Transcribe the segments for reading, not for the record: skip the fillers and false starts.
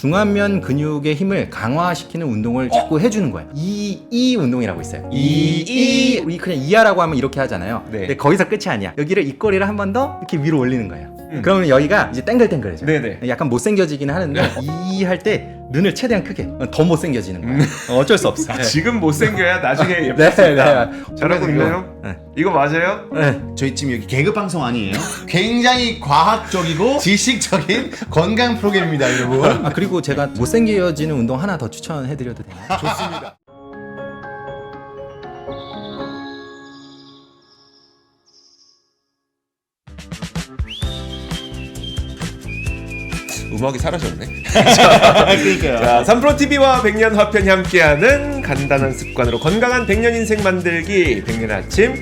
중안면 근육의 힘을 강화시키는 운동을 자꾸 해주는 거예요. 이 운동이라고 있어요. 우리 그냥 이하라고 하면 이렇게 하잖아요. 네. 근데 거기서 끝이 아니야. 여기를 입꼬리를 한 번 더 이렇게 위로 올리는 거예요. 그러면 여기가 이제 땡글땡글해져요. 네네. 약간 못생겨지긴 하는데 이 할 때 눈을 최대한 크게 더 못생겨지는 거예요. 어쩔 수 없어. 지금 못생겨야 나중에 네, 예쁠 수 있다. 네. 잘하고 있나요? 네. 이거 맞아요? 네. 저희 지금 여기 개그 방송 아니에요? 굉장히 과학적이고 지식적인 건강 프로그램입니다, 여러분. 아 그리고 제가 못생겨지는 운동 하나 더 추천해드려도 되나요? 좋습니다. 음악이 사라졌네. 그러니까요. 자, 삼프로TV와 백년 화편이 함께하는 간단한 습관으로 건강한 백년 인생 만들기 백년 아침.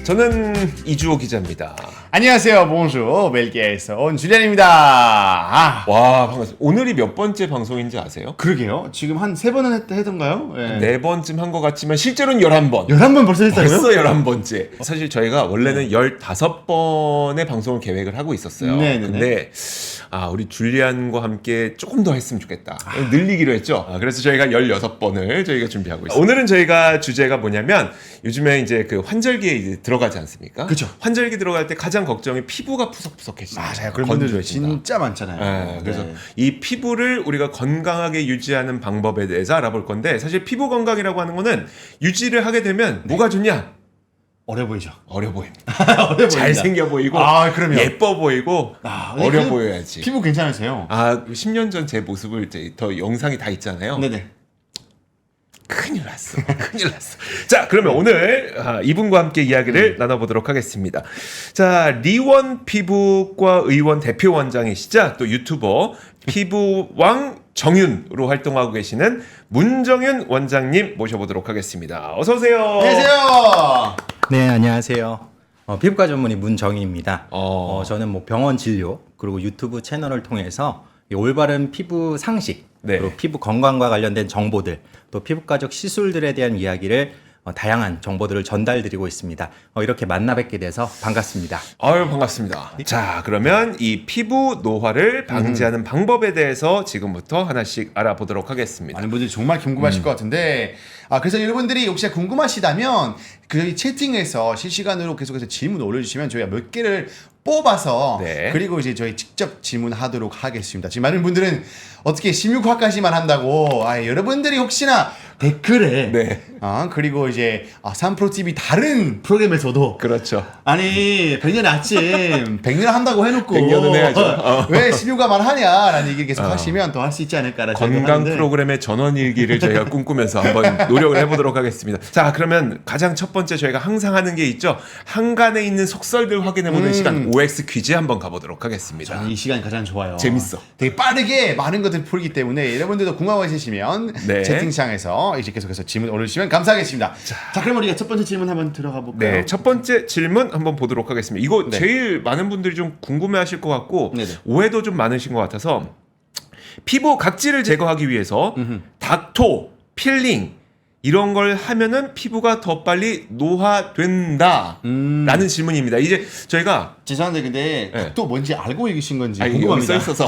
저는 이주호 기자입니다. 안녕하세요, 봉주 벨기에에서 온 줄리안입니다. 아, 와, 반갑습니다. 오늘이 몇 번째 방송인지 아세요? 그러게요. 지금 한 3번은 했던가요? 예. 네 번쯤 한 것 같지만 실제로는 11번. 11번 벌써 했다고요? 벌써 11번째. 사실 저희가 원래는 15번의 방송을 계획을 하고 있었어요. 네네네. 근데 우리 줄리안과 함께 조금 더 했으면 좋겠다. 늘리기로 했죠. 그래서 저희가 16번을 저희가 준비하고 있어요. 오늘은 저희가 주제가 뭐냐면 요즘에 이제 그 환절기에 이제 들어가지 않습니까? 그쵸. 환절기 들어갈 때 가장 걱정이 피부가 푸석푸석해진다. 맞아요. 그런 분들 건조해진다. 진짜 많잖아요. 네, 그래서 네. 이 피부를 우리가 건강하게 유지하는 방법에 대해서 알아볼 건데 사실 피부 건강이라고 하는 거는 유지를 하게 되면 뭐가 좋냐? 어려 보이죠? 어려 보입니다. 어려 보인다. 잘생겨 보이고 아, 그럼요. 예뻐 보이고 근데 어려 그 보여야지. 피부 괜찮으세요? 10년 전 제 모습을 이제 더 영상이 다 있잖아요. 네네. 큰일 났어. 큰일 났어. 자, 그러면 오늘 이분과 함께 이야기를 나눠보도록 하겠습니다. 자, 리원 피부과 의원 대표 원장이시자 또 유튜버 피부왕 정윤으로 활동하고 계시는 문정윤 원장님 모셔보도록 하겠습니다. 어서 오세요. 안녕하세요. 네, 안녕하세요. 피부과 전문의 문정희입니다. 어. 저는 뭐 병원 진료 그리고 유튜브 채널을 통해서 이 올바른 피부 상식 네. 그리고 피부 건강과 관련된 정보들 또 피부과적 시술들에 대한 이야기를 다양한 정보들을 전달드리고 있습니다. 이렇게 만나 뵙게 돼서 반갑습니다. 아유, 반갑습니다. 자, 그러면 이 피부 노화를 방지하는 방법에 대해서 지금부터 하나씩 알아보도록 하겠습니다. 많은 분들이 정말 궁금하실 것 같은데, 그래서 여러분들이 혹시 궁금하시다면 그 채팅에서 실시간으로 계속해서 질문 올려주시면 저희가 몇 개를 뽑아서 네. 그리고 이제 저희 직접 질문하도록 하겠습니다. 지금 많은 분들은 어떻게 16화까지만 한다고 여러분들이 혹시나 댓글에 네. 그리고 이제 삼프로TV 다른 프로그램에서도 그렇죠. 아니 100년의 아침 100년 한다고 해놓고 100년은 해야죠. 왜 16화만 하냐라는 얘기를 계속 하시면 더 할 수 있지 않을까라는 건강 생각하는데 프로그램의 전원일기를 저희가 꿈꾸면서 한번 노력을 해보도록 하겠습니다. 자, 그러면 가장 첫 번째 저희가 항상 하는 게 있죠. 한간에 있는 속설들 확인해보는 시간 OX 퀴즈 한번 가보도록 하겠습니다. 저는 이 시간이 가장 좋아요. 재밌어. 되게 빠르게 많은 것들 풀기 때문에 여러분들도 궁금한 거 있으시면 네. 채팅창에서 이제 계속해서 질문 올려주시면 감사하겠습니다. 자, 그럼 우리가 첫 번째 질문 한번 들어가 볼까요? 네, 첫 번째 질문 한번 보도록 하겠습니다. 이거 네. 제일 많은 분들이 좀 궁금해하실 것 같고 네네. 오해도 좀 많으신 것 같아서 피부 각질을 제거하기 위해서 닥토, 필링 이런 걸 하면은 피부가 더 빨리 노화된다 라는 질문입니다. 이제 저희가 죄송한데 근데 네. 닭도 뭔지 알고 읽으신 건지 여기 궁금합니다. 써 있어서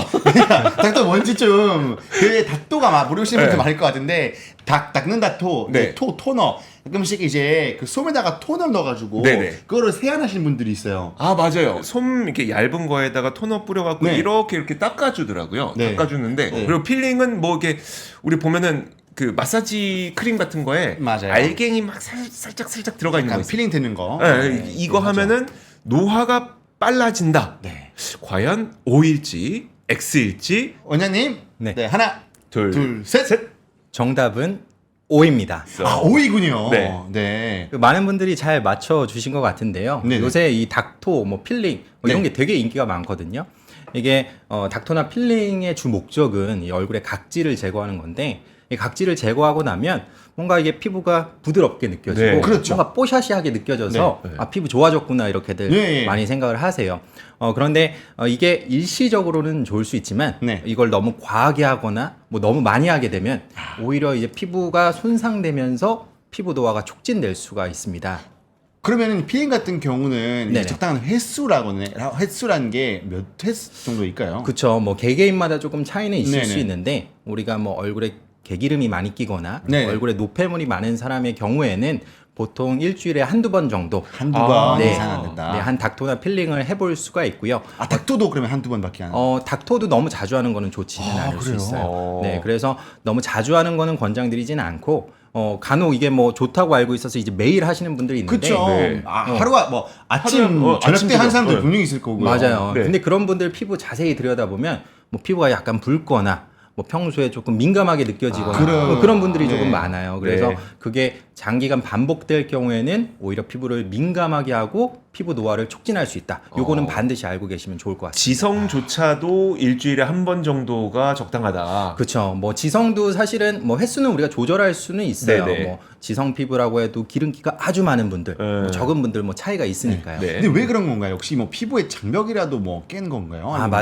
닭도 뭔지 좀 그 닭도가 모르시는 분들 네. 많을 것 같은데 닦는 닭토, 네. 토너 가끔씩 이제 그 솜에다가 토너를 넣어가지고 네네. 그거를 세안하시는 분들이 있어요. 맞아요. 솜 이렇게 얇은 거에다가 토너 뿌려갖고 네. 이렇게 닦아주더라고요. 네. 닦아주는데 네. 그리고 필링은 뭐 이게 우리 보면은 그 마사지 크림 같은 거에 맞아요. 알갱이 막 살짝 들어가 있는 거 약간 있어요. 필링 되는 거. 네, 이거 그거 하죠. 하면은 노화가 빨라진다. 네. 과연 O일지 X일지 원장님, 네. 네, 하나, 둘, 둘, 셋. 정답은 O입니다. 오이군요. 네. 네. 많은 분들이 잘 맞춰 주신 것 같은데요. 네네. 요새 이 닥토, 뭐 필링 이런 네. 게 되게 인기가 많거든요. 이게 닥토나 필링의 주 목적은 이 얼굴의 각질을 제거하는 건데 이 각질을 제거하고 나면 뭔가 이게 피부가 부드럽게 느껴지고 네. 그렇죠. 뭔가 뽀샤시하게 느껴져서 네. 네. 피부 좋아졌구나 이렇게들 네. 많이 생각을 하세요. 그런데 이게 일시적으로는 좋을 수 있지만 네. 이걸 너무 과하게 하거나 뭐 너무 많이 하게 되면 오히려 이제 피부가 손상되면서 피부 노화가 촉진될 수가 있습니다. 그러면은 필링 같은 경우는 이제 네네. 적당한 횟수라는 게 몇 횟수 정도일까요? 그쵸. 뭐 개개인마다 조금 차이는 있을 네네. 수 있는데 우리가 뭐 얼굴에 개기름이 많이 끼거나 네네. 얼굴에 노폐물이 많은 사람의 경우에는 보통 일주일에 한두 번 정도 한두 번 네. 이상 안 된다. 네, 한 닥토나 필링을 해볼 수가 있고요. 아, 닥터도 그러면 한두 번밖에 안 한다. 닥터도 너무 자주 하는 거는 좋지는 아, 않을 수 그래요? 있어요. 네, 그래서 너무 자주 하는 거는 권장드리지는 않고 간혹 이게 뭐 좋다고 알고 있어서 이제 매일 하시는 분들이 있는데 그쵸. 네. 하루가 뭐 아침, 하루는, 저녁 아침, 때 한 저녁. 사람들 네. 분명히 있을 거고요. 맞아요. 네. 근데 그런 분들 피부 자세히 들여다보면 뭐 피부가 약간 붉거나 뭐 평소에 조금 민감하게 느껴지거나 뭐 그런 분들이 네. 조금 많아요. 그래서 네. 그게 장기간 반복될 경우에는 오히려 피부를 민감하게 하고 피부 노화를 촉진할 수 있다. 요거는 반드시 알고 계시면 좋을 것 같습니다. 지성조차도 일주일에 한 번 정도가 적당하다. 그렇죠. 뭐 지성도 사실은 뭐 횟수는 우리가 조절할 수는 있어요. 네네. 뭐 지성 피부라고 해도 기름기가 아주 많은 분들, 뭐 적은 분들 뭐 차이가 있으니까요. 네. 근데 왜 그런 건가요? 혹시 뭐 피부의 장벽이라도 뭐 깬 건가요? 아 아니면 뭐-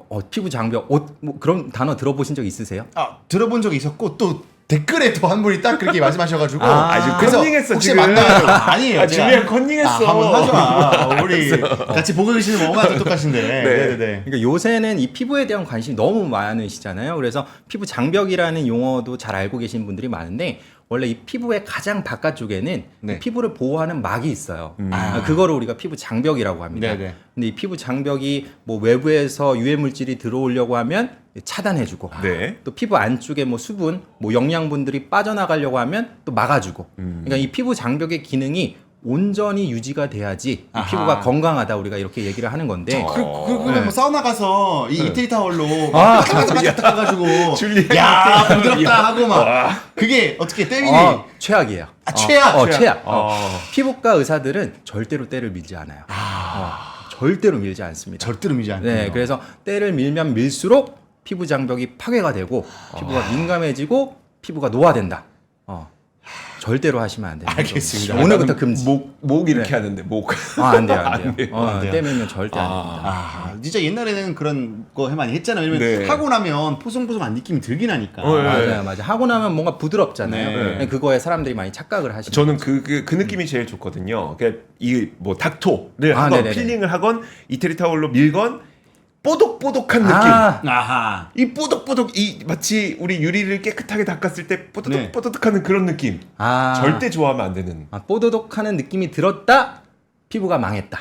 맞아요. 피부 장벽, 뭐 그런 단어 들어보신 적 있으세요? 들어본 적이 있었고 또 댓글에 또 한 분이 딱 그렇게 말씀하셔가지고 지금 그래서 컨닝했어, 혹시 지금. 만나요? 아니에요. 제가- 줄리안 컨닝했어. 한번 하지 마. 우리 같이 보고 계시는 뭐가 똑똑하신데. 네네네. 그러니까 요새는 이 피부에 대한 관심이 너무 많으시잖아요. 그래서 피부 장벽이라는 용어도 잘 알고 계신 분들이 많은데 원래 이 피부의 가장 바깥쪽에는 네. 이 피부를 보호하는 막이 있어요. 그거를 우리가 피부 장벽이라고 합니다. 네네. 근데 이 피부 장벽이 뭐 외부에서 유해 물질이 들어오려고 하면 차단해주고 네. 또 피부 안쪽에 뭐 수분, 뭐 영양분들이 빠져나가려고 하면 또 막아주고. 그러니까 이 피부 장벽의 기능이 온전히 유지가 돼야지 이 아하. 피부가 건강하다 우리가 이렇게 얘기를 하는 건데. 그러면 뭐 사우나 가서 이 이태리 타월로 아, 딱 해가지고 줄리안 야 이태리 부드럽다 하고 막 와. 그게 어떻게 때밀이 최악이에요. 최악. 최악. 아. 피부과 의사들은 절대로 때를 밀지 않아요. 절대로 밀지 않습니다. 절대로 미지 않고요. 네, 그래서 때를 밀면 밀수록 피부 장벽이 파괴가 되고 피부가 민감해지고 피부가 노화된다. 절대로 하시면 안 됩니다. 알겠습니다. 오늘부터 금지. 목 이렇게 하는데 목. 안 돼요, 안 돼요. 안 돼요. 안 돼요. 때밀면 절대 안 됩니다. 진짜 옛날에는 그런 거 많이 했잖아요. 왜냐면 네. 하고 나면 포송포송한 느낌이 들긴 하니까. 네. 맞아요. 하고 나면 뭔가 부드럽잖아요. 네. 그거에 사람들이 많이 착각을 하시죠. 저는 그 느낌이 제일 좋거든요. 그러니까 이 뭐 닥토를 아, 하건 네네네. 필링을 하건 이태리 타월로 밀건 뽀독뽀독한 느낌. 아하. 이 뽀독뽀독 이 마치 우리 유리를 깨끗하게 닦았을 때 네. 뽀독뽀독하는 그런 느낌. 절대 좋아하면 안 되는. 뽀드독하는 느낌이 들었다. 피부가 망했다.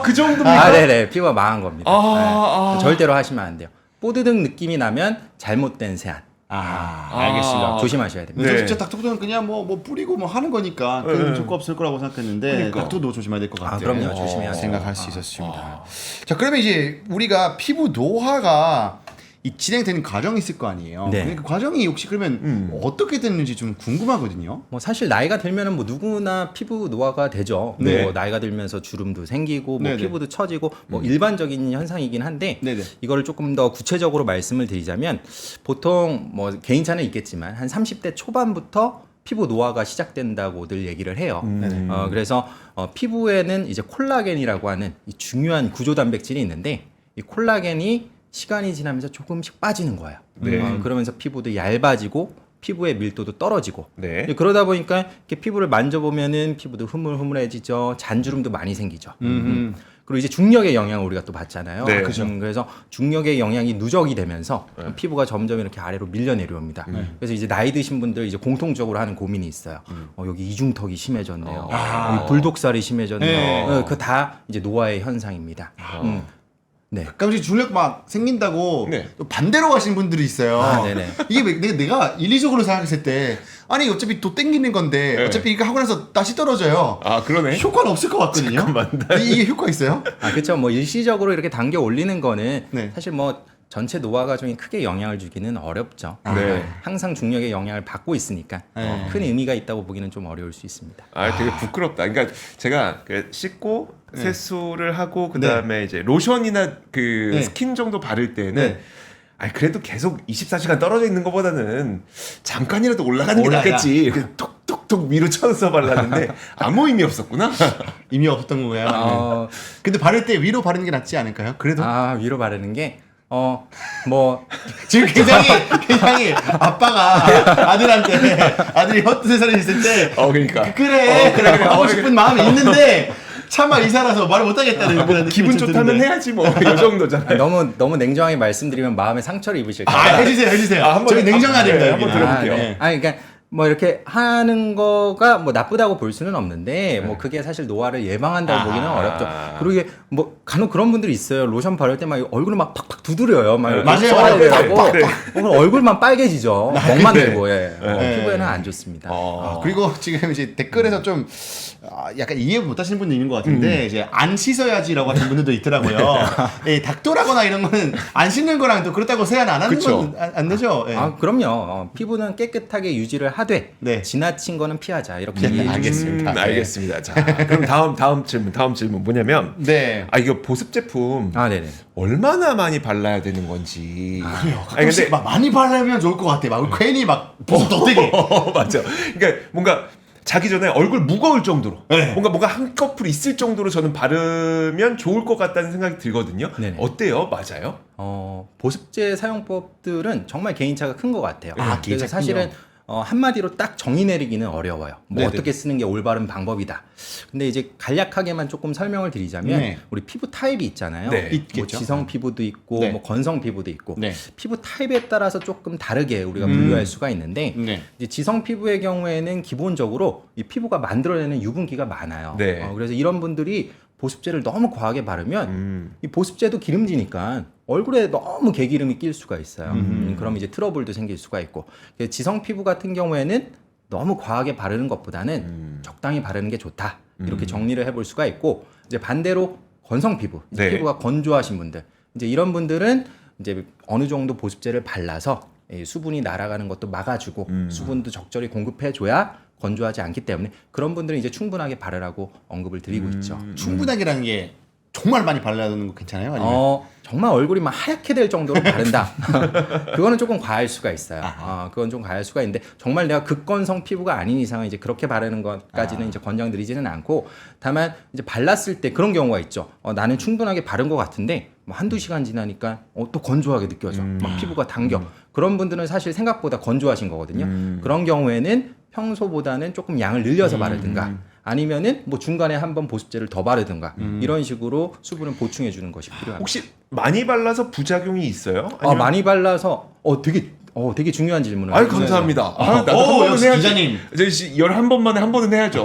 그 정도입니까? 네네. 피부가 망한 겁니다. 아, 네. 절대로 하시면 안 돼요. 뽀드득 느낌이 나면 잘못된 세안. 알겠습니다. 조심하셔야 됩니다. 네. 진짜 닥터보다는 그냥 뭐 뿌리고 뭐 하는 거니까 큰 효과 없을 거라고 생각했는데 그러니까. 닥터도 조심해야 될 것 같아요. 그럼요. 조심해야 돼요. 생각할 수 있었습니다. 자, 그러면 이제 우리가 피부 노화가 이 진행되는 과정이 있을 거 아니에요. 네. 그 과정이 혹시 그러면 어떻게 됐는지 좀 궁금하거든요. 뭐 사실 나이가 들면은 뭐 누구나 피부 노화가 되죠. 네. 뭐 나이가 들면서 주름도 생기고 뭐 네네. 피부도 처지고 뭐 일반적인 현상이긴 한데 네네. 이거를 조금 더 구체적으로 말씀을 드리자면 보통 뭐 개인차는 있겠지만 한 30대 초반부터 피부 노화가 시작된다고들 얘기를 해요. 그래서 피부에는 이제 콜라겐이라고 하는 이 중요한 구조 단백질이 있는데 이 콜라겐이 시간이 지나면서 조금씩 빠지는 거예요. 네. 그러면서 피부도 얇아지고 피부의 밀도도 떨어지고 네. 그러다 보니까 이렇게 피부를 만져보면은 피부도 흐물흐물해지죠. 잔주름도 많이 생기죠. 그리고 이제 중력의 영향을 우리가 또 받잖아요. 네. 그래서 중력의 영향이 누적이 되면서 피부가 점점 이렇게 아래로 밀려 내려옵니다. 그래서 이제 나이 드신 분들 이제 공통적으로 하는 고민이 있어요. 여기 이중턱이 심해졌네요. 여기 불독살이 심해졌네요. 네. 그 다 이제 노화의 현상입니다. 네. 가끔씩 중력 막 생긴다고 네. 또 반대로 가시는 분들이 있어요. 네네. 이게 내가 일리적으로 생각했을 때 아니 어차피 또 땡기는 건데 네. 어차피 이거 하고 나서 다시 떨어져요. 그러네. 효과는 없을 것 같거든요. 이게 효과 있어요? 그렇죠. 뭐 일시적으로 이렇게 당겨 올리는 거는 네. 사실 뭐 전체 노화 과정에 크게 영향을 주기는 어렵죠. 네. 항상 중력의 영향을 받고 있으니까 네. 큰 의미가 있다고 보기는 좀 어려울 수 있습니다. 되게 부끄럽다. 그러니까 제가 씻고 네. 세수를 하고 그다음에 이제 로션이나 그 네. 스킨 정도 바를 때는 네. 그래도 계속 24시간 떨어져 있는 것보다는 잠깐이라도 올라가는 게 올라가. 낫겠지. 톡톡톡 위로 쳐서 발랐는데 아무 의미 없었구나. 의미 없었던 건가요? 네. 근데 바를 때 위로 바르는 게 낫지 않을까요? 그래도 위로 바르는 게 뭐 지금 굉장히 아빠가 아들이 헛되살이 있을 때 그러니까. 그래 하고 싶은 마음이 있는데 차마 이사라서 말을 못하겠다는 그런 기분 느낌이 좀 좋다면 드는데. 해야지 뭐. 이 정도잖아요. 너무 냉정하게 말씀드리면 마음에 상처를 입으실까 봐. 해주세요. 한번 저희 냉정해야 됩니다. 한번 여기는. 들어볼게요. 네. 아니 그러니까 뭐 이렇게 하는 거가 뭐 나쁘다고 볼 수는 없는데 뭐 그게 사실 노화를 예방한다고 보기는 어렵죠. 그리고 이게 뭐 간혹 그런 분들이 있어요. 로션 바를 때 막 얼굴을 막 팍팍 두드려요. 막 이렇게 맞아요. 써야 되고 네. 얼굴만 빨개지죠. 멍만 네. 들고 네. 피부에는 안 좋습니다. 그리고 지금 이제 댓글에서 좀 약간 이해 못하시는 분도 있는 것 같은데 이제 안 씻어야지라고 하시는 분들도 있더라고요. 예, 닥돌하거나 이런 거는 안 씻는 거랑 또 그렇다고 세안 안 하는 그쵸. 건 안 되죠. 예. 그럼요. 피부는 깨끗하게 유지를 하되 네. 지나친 거는 피하자 이렇게 네, 얘기해 알겠습니다. 네. 알겠습니다. 자, 그럼 다음 질문 뭐냐면 네. 이거 보습 제품 네네. 얼마나 많이 발라야 되는 건지. 그래요. 아니 근데 막 많이 바르면 좋을 것 같아. 막 괜히 막 더 되게. 맞아. 그러니까 뭔가 자기 전에 얼굴 무거울 정도로 네. 뭔가 한꺼풀 있을 정도로 저는 바르면 좋을 것 같다는 생각이 들거든요. 네네. 어때요? 맞아요? 보습제 사용법들은 정말 개인차가 큰 것 같아요. 개인차 그래서 사실은 한마디로 딱 정의 내리기는 어려워요. 뭐 네네. 어떻게 쓰는 게 올바른 방법이다. 근데 이제 간략하게만 조금 설명을 드리자면 네. 우리 피부 타입이 있잖아요. 네. 뭐 있겠죠. 지성 피부도 있고 네. 뭐 건성 피부도 있고 네. 피부 타입에 따라서 조금 다르게 우리가 분류할 수가 있는데 네. 이제 지성 피부의 경우에는 기본적으로 이 피부가 만들어내는 유분기가 많아요. 네. 그래서 이런 분들이 보습제를 너무 과하게 바르면 이 보습제도 기름지니까 얼굴에 너무 개기름이 낄 수가 있어요. 그럼 이제 트러블도 생길 수가 있고 지성 피부 같은 경우에는 너무 과하게 바르는 것보다는 적당히 바르는 게 좋다. 이렇게 정리를 해볼 수가 있고 이제 반대로 건성 피부, 이제 네. 피부가 건조하신 분들, 이제 이런 분들은 이제 어느 정도 보습제를 발라서 이 수분이 날아가는 것도 막아주고 수분도 적절히 공급해줘야 건조하지 않기 때문에 그런 분들은 이제 충분하게 바르라고 언급을 드리고 있죠. 충분하게라는 게 정말 많이 발라야 되는 거 괜찮아요? 아니면 정말 얼굴이 막 하얗게 될 정도로 바른다. 그거는 조금 과할 수가 있어요. 그건 좀 과할 수가 있는데 정말 내가 극건성 피부가 아닌 이상은 이제 그렇게 바르는 것까지는 이제 권장드리지는 않고 다만 이제 발랐을 때 그런 경우가 있죠. 나는 충분하게 바른 것 같은데 뭐 한두 시간 지나니까 또 건조하게 느껴져. 막 피부가 당겨. 그런 분들은 사실 생각보다 건조하신 거거든요. 그런 경우에는 평소보다는 조금 양을 늘려서 바르든가 아니면은 뭐 중간에 한번 보습제를 더 바르든가 이런 식으로 수분을 보충해 주는 것이 필요합니다. 혹시 많이 발라서 부작용이 있어요? 많이 발라서 되게 중요한 질문을 아유 해주셔서. 감사합니다. 나도 한 번은 역시 해야지. 기자님. 저희 11번만에 한 번은 해야죠.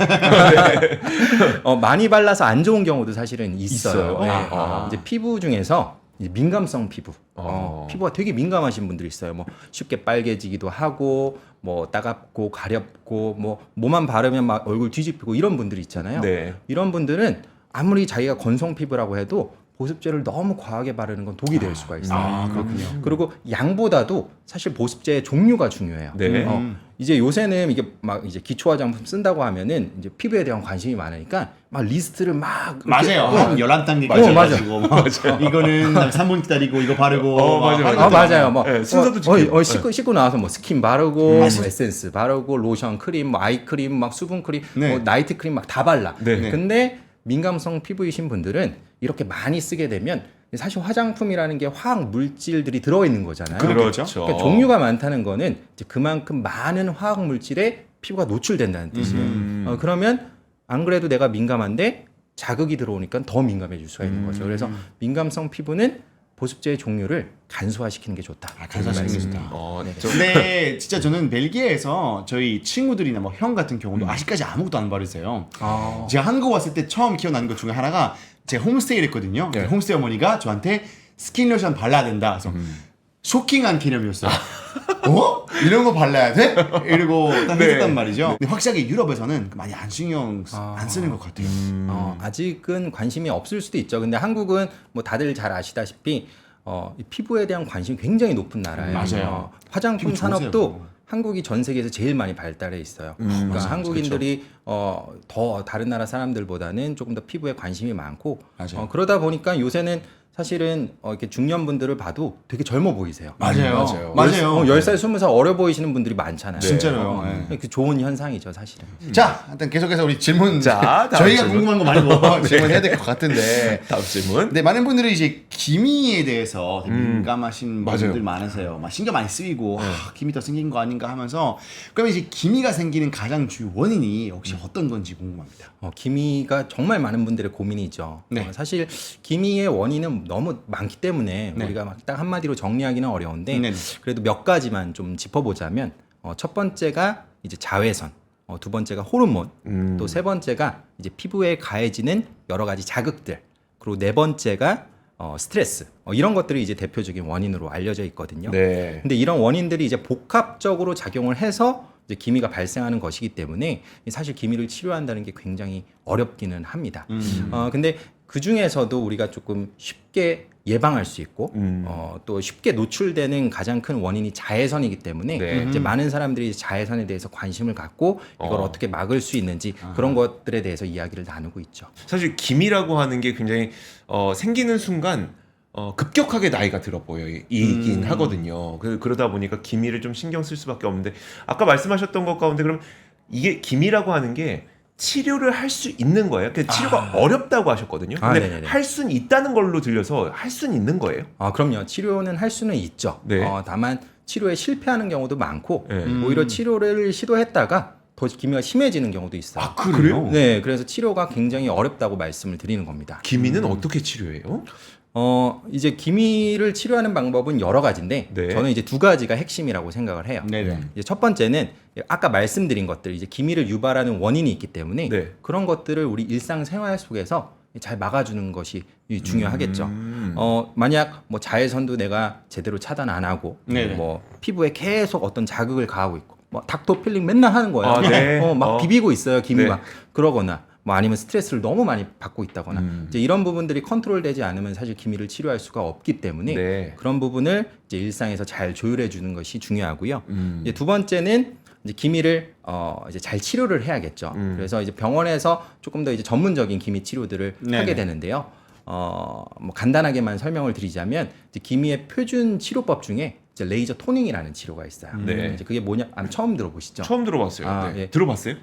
많이 발라서 안 좋은 경우도 사실은 있어요. 있어요? 네. 아. 이제 피부 중에서 이제 민감성 피부, 어. 피부가 되게 민감하신 분들이 있어요. 뭐 쉽게 빨개지기도 하고, 뭐 따갑고 가렵고, 뭐 뭐만 바르면 막 얼굴 뒤집히고 이런 분들이 있잖아요. 네. 이런 분들은 아무리 자기가 건성 피부라고 해도 보습제를 너무 과하게 바르는 건 독이 될 수가 있어요. 그렇군요. 그리고 양보다도 사실 보습제의 종류가 중요해요. 네. 이제 요새는 이게 막 이제 기초 화장품 쓴다고 하면은 이제 피부에 대한 관심이 많으니까 막 리스트를 막 이렇게- 맞아요. 한 11단계 맞아요. 가지고 이거는 3분 기다리고 이거 바르고 맞아요. 막 아 맞아요. 뭐 네, 순서도 지키고. 씻고 나와서 뭐 스킨 바르고 뭐 에센스 바르고 로션 크림, 뭐 아이 크림, 막 수분 크림, 네. 뭐 나이트 크림 막 다 발라. 네. 근데 민감성 피부이신 분들은 이렇게 많이 쓰게 되면 사실 화장품이라는 게 화학 물질들이 들어 있는 거잖아요. 그렇죠. 그러니까 종류가 많다는 거는 이제 그만큼 많은 화학 물질에 피부가 노출된다는 뜻이에요. 그러면 안 그래도 내가 민감한데 자극이 들어오니까 더 민감해질 수가 있는 거죠. 그래서 민감성 피부는 보습제의 종류를 간소화시키는 게 좋다. 간소화시키는 게 좋다. 근데 진짜 저는 벨기에에서 저희 친구들이나 뭐 형 같은 경우도 아직까지 아무것도 안 바르세요. 제가 한국 왔을 때 처음 기억나는 것 중에 하나가 제가 홈스테이를 했거든요. 네. 홈스테이 어머니가 저한테 스킨 로션 발라야 된다. 그래서 쇼킹한 개념이었어요. 이런 거 발라야 돼? 이러고 딱 네. 했단 말이죠. 근데 확실하게 유럽에서는 많이 안 신경 안 쓰는 것 같아요. 아직은 관심이 없을 수도 있죠. 근데 한국은 뭐 다들 잘 아시다시피 이 피부에 대한 관심이 굉장히 높은 나라예요. 맞아요. 화장품 피부 산업도 좋으세요. 한국이 전 세계에서 제일 많이 발달해 있어요. 그러니까 맞아요. 한국인들이 더 다른 나라 사람들보다는 조금 더 피부에 관심이 많고 맞아요. 그러다 보니까 요새는 사실은 이렇게 중년분들을 봐도 되게 젊어 보이세요. 맞아요. 맞아요. 맞아요. 10살, 20살 어려 보이시는 분들이 많잖아요. 진짜로요. 네. 그 좋은 현상이죠, 사실은. 자, 일단 계속해서 우리 질문. 자, 다음 저희가 질문. 궁금한 거 말고 질문해야 될 것 같은데. 다음 질문. 네, 많은 분들이 이제 기미에 대해서 되게 민감하신 맞아요. 분들 많으세요. 막 신경 많이 쓰이고 기미 더 생긴 거 아닌가 하면서 그러면 이제 기미가 생기는 가장 주요 원인이 혹시 어떤 건지 궁금합니다. 기미가 정말 많은 분들의 고민이죠. 네. 사실 기미의 원인은 너무 많기 때문에 네. 우리가 막 딱 한마디로 정리하기는 어려운데 네. 그래도 몇 가지만 좀 짚어보자면 첫 번째가 이제 자외선, 두 번째가 호르몬, 또 세 번째가 이제 피부에 가해지는 여러 가지 자극들, 그리고 네 번째가 스트레스, 이런 것들이 이제 대표적인 원인으로 알려져 있거든요. 네. 근데 이런 원인들이 이제 복합적으로 작용을 해서 이제 기미가 발생하는 것이기 때문에 사실 기미를 치료한다는 게 굉장히 어렵기는 합니다. 근데 그 중에서도 우리가 조금 쉽게 예방할 수 있고 또 쉽게 노출되는 가장 큰 원인이 자외선이기 때문에 네. 이제 많은 사람들이 자외선에 대해서 관심을 갖고 이걸 어떻게 막을 수 있는지 그런 것들에 대해서 이야기를 나누고 있죠. 사실 기미라고 하는 게 굉장히 생기는 순간 급격하게 나이가 들어 보이긴 하거든요. 그러다 보니까 기미를 좀 신경 쓸 수밖에 없는데 아까 말씀하셨던 것 가운데 그럼 이게 기미라고 하는 게 치료를 할 수 있는 거예요? 치료가 어렵다고 하셨거든요. 근데 네네네. 할 수는 있다는 걸로 들려서 할 수는 있는 거예요? 그럼요. 치료는 할 수는 있죠. 네. 다만 치료에 실패하는 경우도 많고 네. 오히려 치료를 시도했다가 더 기미가 심해지는 경우도 있어요. 아, 그래요? 네, 그래서 치료가 굉장히 어렵다고 말씀을 드리는 겁니다. 기미는 어떻게 치료해요? 이제 기미를 치료하는 방법은 여러 가지인데 네. 저는 이제 두 가지가 핵심이라고 생각을 해요. 네네. 이제 첫 번째는 아까 말씀드린 것들, 이제 기미를 유발하는 원인이 있기 때문에 네. 그런 것들을 우리 일상생활 속에서 잘 막아주는 것이 중요하겠죠. 만약 뭐 자외선도 내가 제대로 차단 안 하고 네네. 뭐 피부에 계속 어떤 자극을 가하고 있고 뭐 닥터 필링 맨날 하는 거예요. 네. 막 비비고 있어요, 기미 네. 막. 그러거나 뭐 아니면 스트레스를 너무 많이 받고 있다거나 이제 이런 부분들이 컨트롤되지 않으면 사실 기미를 치료할 수가 없기 때문에 네. 그런 부분을 이제 일상에서 잘 조율해 주는 것이 중요하고요. 이제 두 번째는 이제 기미를 이제 잘 치료를 해야겠죠. 그래서 이제 병원에서 조금 더 이제 전문적인 기미 치료들을 네네. 하게 되는데요. 뭐 간단하게만 설명을 드리자면 이제 기미의 표준 치료법 중에 이제 레이저 토닝이라는 치료가 있어요. 네. 이제 그게 뭐냐? 아마 처음 들어보시죠? 처음 들어봤어요. 아, 네. 예. 들어봤어요?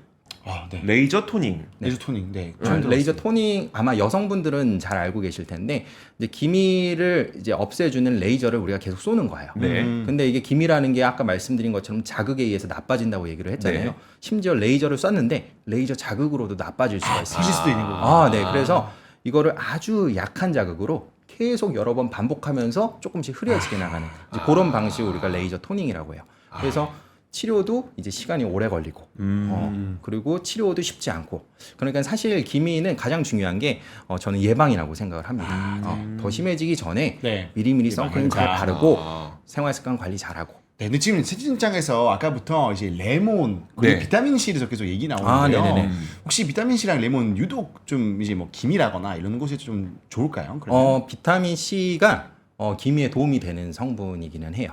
아, 네. 레이저 토닝. 레이저 토닝. 네. 레이저 토닝 아마 여성분들은 잘 알고 계실 텐데 이제 기미를 이제 없애주는 레이저를 우리가 계속 쏘는 거예요. 네. 근데 이게 기미라는 게 아까 말씀드린 것처럼 자극에 의해서 나빠진다고 얘기를 했잖아요. 네. 심지어 레이저를 쐈는데 레이저 자극으로도 나빠질 수가 있어요. 터질 수도 있는 거구나. 네. 그래서 이거를 아주 약한 자극으로 계속 여러 번 반복하면서 조금씩 흐려지게 나가는 이제 그런 방식을 우리가 레이저 토닝이라고 해요. 그래서 치료도 이제 시간이 오래 걸리고 그리고 치료도 쉽지 않고 그러니까 사실 기미는 가장 중요한 게 저는 예방이라고 생각을 합니다. 더 심해지기 전에 네. 미리미리 선크림 잘 바르고 아. 생활 습관 관리 잘하고 네, 근데 지금 채팅창에서 아까부터 이제 레몬 그리고 네. 비타민 C를 계속 얘기 나오는데요. 네네네. 혹시 비타민 C랑 레몬 유독 좀 이제 뭐 기미라거나 이런 곳에 좀 좋을까요? 그러면? 비타민 C가 기미에 도움이 되는 성분이기는 해요.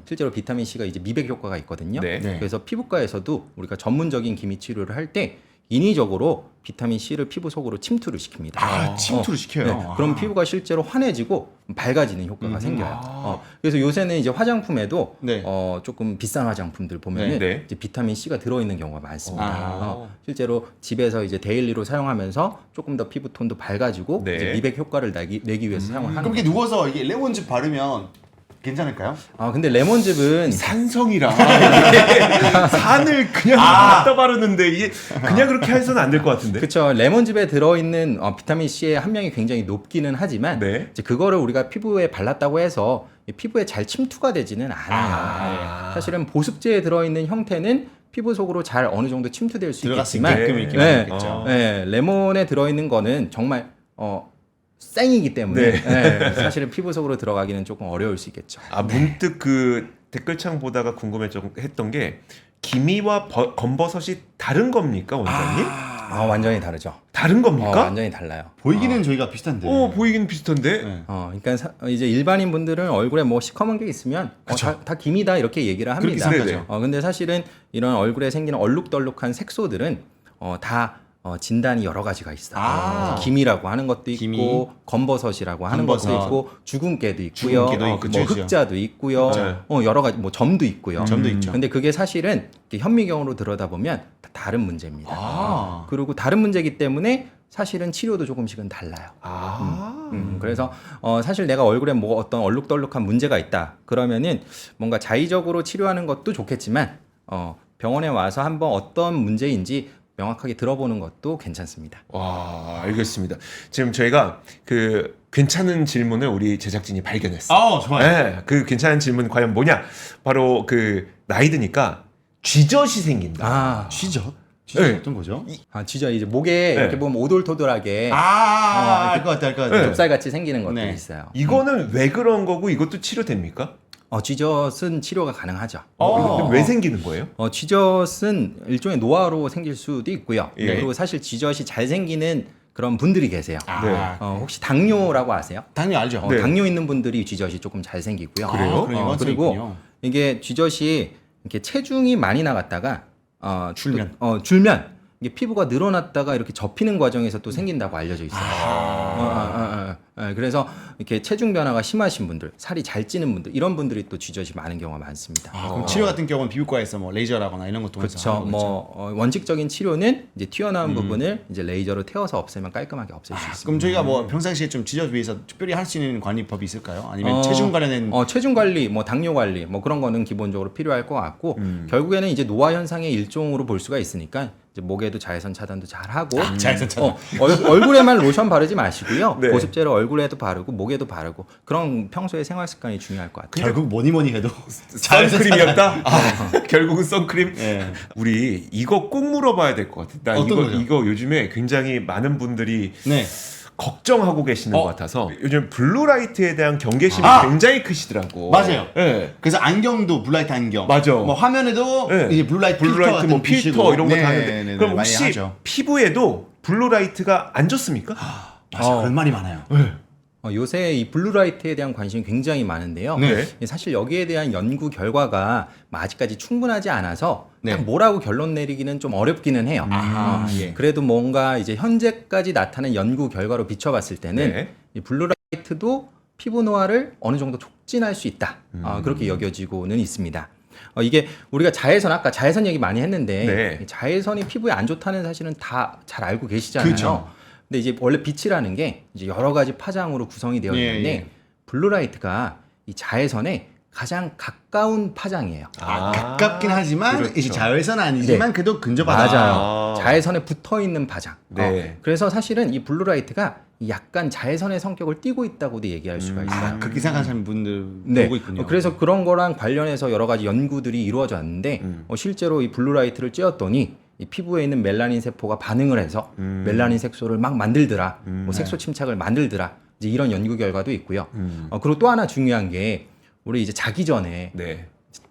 실제로 비타민 C가 이제 미백 효과가 있거든요. 네. 네. 그래서 피부과에서도 우리가 전문적인 기미 치료를 할 때 인위적으로 비타민 C를 피부 속으로 침투를 시킵니다. 아, 침투를 시켜요. 네, 그럼 피부가 실제로 환해지고 밝아지는 효과가 생겨요. 그래서 요새는 이제 화장품에도 네. 조금 비싼 화장품들 보면은 네. 이제 비타민 C가 들어있는 경우가 많습니다. 아. 실제로 집에서 이제 데일리로 사용하면서 조금 더 피부 톤도 밝아지고 네. 이제 미백 효과를 내기 위해서 사용을 하는 그럼 이렇게 거죠. 누워서 이게 레몬즙 바르면 괜찮을까요? 근데 레몬즙은 산성이라 이게 산을 그냥 갖다 바르는데 이게 그냥 그렇게 해서는 안 될 것 같은데. 그렇죠. 레몬즙에 들어있는 비타민 C의 함량이 굉장히 높기는 하지만 네. 이제 그거를 우리가 피부에 발랐다고 해서 이 피부에 잘 침투가 되지는 않아요. 네. 사실은 보습제에 들어있는 형태는 피부 속으로 잘 어느 정도 침투될 수 들어갈 수 있겠지만 있게끔 이렇게 네. 만들겠죠. 네, 레몬에 들어있는 거는 정말 생이기 때문에 네. 네, 사실은 피부 속으로 들어가기는 조금 어려울 수 있겠죠. 문득 그 댓글창 보다가 궁금했던 게 기미와 건버섯이 다른 겁니까, 원장님? 완전히 다르죠. 다른 겁니까? 완전히 달라요. 보이기는 저희가 비슷한데. 보이긴 비슷한데. 네. 그러니까 이제 일반인 분들은 얼굴에 뭐 시커먼 게 있으면 다 기미다 이렇게 얘기를 합니다. 그렇게 생각하죠. 근데 사실은 이런 얼굴에 생기는 얼룩덜룩한 색소들은 다 진단이 여러 가지가 있어요. 아. 기미라고 하는 것도 있고 기미. 검버섯이라고 하는 검버섯. 것도 있고 주근깨도 있고요. 주근깨도 있고, 뭐 그쵸. 흑자도 있고요. 여러 가지 뭐 점도 있고요. 점도 있죠. 근데 그게 사실은 이렇게 현미경으로 들여다보면 다 다른 문제입니다. 아. 그리고 다른 문제이기 때문에 사실은 치료도 조금씩은 달라요. 그래서 사실 내가 얼굴에 뭐 어떤 얼룩덜룩한 문제가 있다 그러면은 뭔가 자의적으로 치료하는 것도 좋겠지만 병원에 와서 한번 어떤 문제인지 명확하게 들어보는 것도 괜찮습니다. 와, 알겠습니다. 지금 저희가 그 괜찮은 질문을 우리 제작진이 발견했어요. 아, 좋아요. 네, 그 괜찮은 질문 과연 뭐냐? 바로 그 나이 드니까 쥐젖이 생긴다. 쥐젖? 네. 어떤 거죠? 진짜 이제 목에 이렇게 보면 오돌토돌하게 알 것 같아, 알 것 같아. 네. 좁쌀 같이 생기는 것들이 네. 있어요. 이거는 왜 그런 거고 이것도 치료됩니까? 쥐젖은 치료가 가능하죠. 이거 왜 생기는 거예요? 쥐젖은 일종의 노화로 생길 수도 있고요. 예. 그리고 사실 쥐젖이 잘 생기는 그런 분들이 계세요. 아, 혹시 당뇨라고 아세요? 당연히 알죠. 네. 당뇨 있는 분들이 쥐젖이 조금 잘 생기고요. 그래요? 그런 연관성이 그리고 있군요. 이게 쥐젖이 이렇게 체중이 많이 나갔다가 줄면. 줄면 이게 피부가 늘어났다가 이렇게 접히는 과정에서 또 생긴다고 알려져 있어요. 그래서 이렇게 체중 변화가 심하신 분들, 살이 잘 찌는 분들 이런 분들이 또 쥐젖이 많은 경우가 많습니다. 그럼 치료 같은 경우는 피부과에서 뭐 레이저라거나 이런 것 통해서 그렇죠. 하는 거겠죠? 뭐 원칙적인 치료는 이제 튀어나온 부분을 이제 레이저로 태워서 없애면 깔끔하게 없앨 수 있습니다. 그럼 저희가 뭐 평상시에 좀 쥐젖 위해서 특별히 할 수 있는 관리법이 있을까요? 아니면 체중 관련된 체중 관리, 뭐 당뇨 관리, 뭐 그런 거는 기본적으로 필요할 것 같고 결국에는 이제 노화 현상의 일종으로 볼 수가 있으니까 이제 목에도 자외선 차단도 잘 하고 자외선 차단. 얼굴에만 로션 바르지 마시고요. 네. 보습제를 얼굴에도 바르고 목에도 바르고 그런 평소에 생활 습관이 중요할 것 같아요. 결국 뭐니 해도 선크림이었다? 결국은 선크림? 예. 우리 이거 꼭 물어봐야 될 것 같아. 나 어떤 거죠? 이거 요즘에 굉장히 많은 분들이 네. 걱정하고 계시는 것 같아서 요즘 블루라이트에 대한 경계심이 굉장히 크시더라고. 맞아요. 예. 그래서 안경도 블루라이트 안경. 맞아. 뭐 화면에도 네. 이제 블루라이트 필터 블루라이트 같은 뭐 거 필터 비치고. 이런 거 다 네, 하는데 네, 네, 그럼 많이 혹시 하죠. 피부에도 블루라이트가 안 좋습니까? 맞아. 그런 말이 많아요. 요새 이 블루라이트에 대한 관심이 굉장히 많은데요. 네. 사실 여기에 대한 연구 결과가 아직까지 충분하지 않아서 네. 딱 뭐라고 결론 내리기는 좀 어렵기는 해요. 예. 그래도 뭔가 이제 현재까지 나타낸 연구 결과로 비춰봤을 때는 네. 이 블루라이트도 피부 노화를 어느 정도 촉진할 수 있다. 그렇게 여겨지고는 있습니다. 이게 우리가 아까 자외선 얘기 많이 했는데 네. 자외선이 피부에 안 좋다는 사실은 다 잘 알고 계시잖아요. 그렇죠. 근데 이제 원래 빛이라는 게 이제 여러 가지 파장으로 구성이 되어 있는데 예. 블루라이트가 이 자외선에 가장 가까운 파장이에요. 가깝긴 하지만 그렇죠. 이제 자외선은 아니지만 네. 그래도 근접하다. 맞아요. 자외선에 붙어 있는 파장. 네. 그래서 사실은 이 블루라이트가 약간 자외선의 성격을 띠고 있다고도 얘기할 수가 있어요. 그렇게 생각하시는 분들 네. 보고 있군요. 그래서 그런 거랑 관련해서 여러 가지 연구들이 이루어졌는데 실제로 이 블루라이트를 쬐었더니 이 피부에 있는 멜라닌 세포가 반응을 해서 멜라닌 색소를 막 만들더라, 뭐 색소 침착을 만들더라, 이제 이런 연구 결과도 있고요. 그리고 또 하나 중요한 게 우리 이제 자기 전에 네.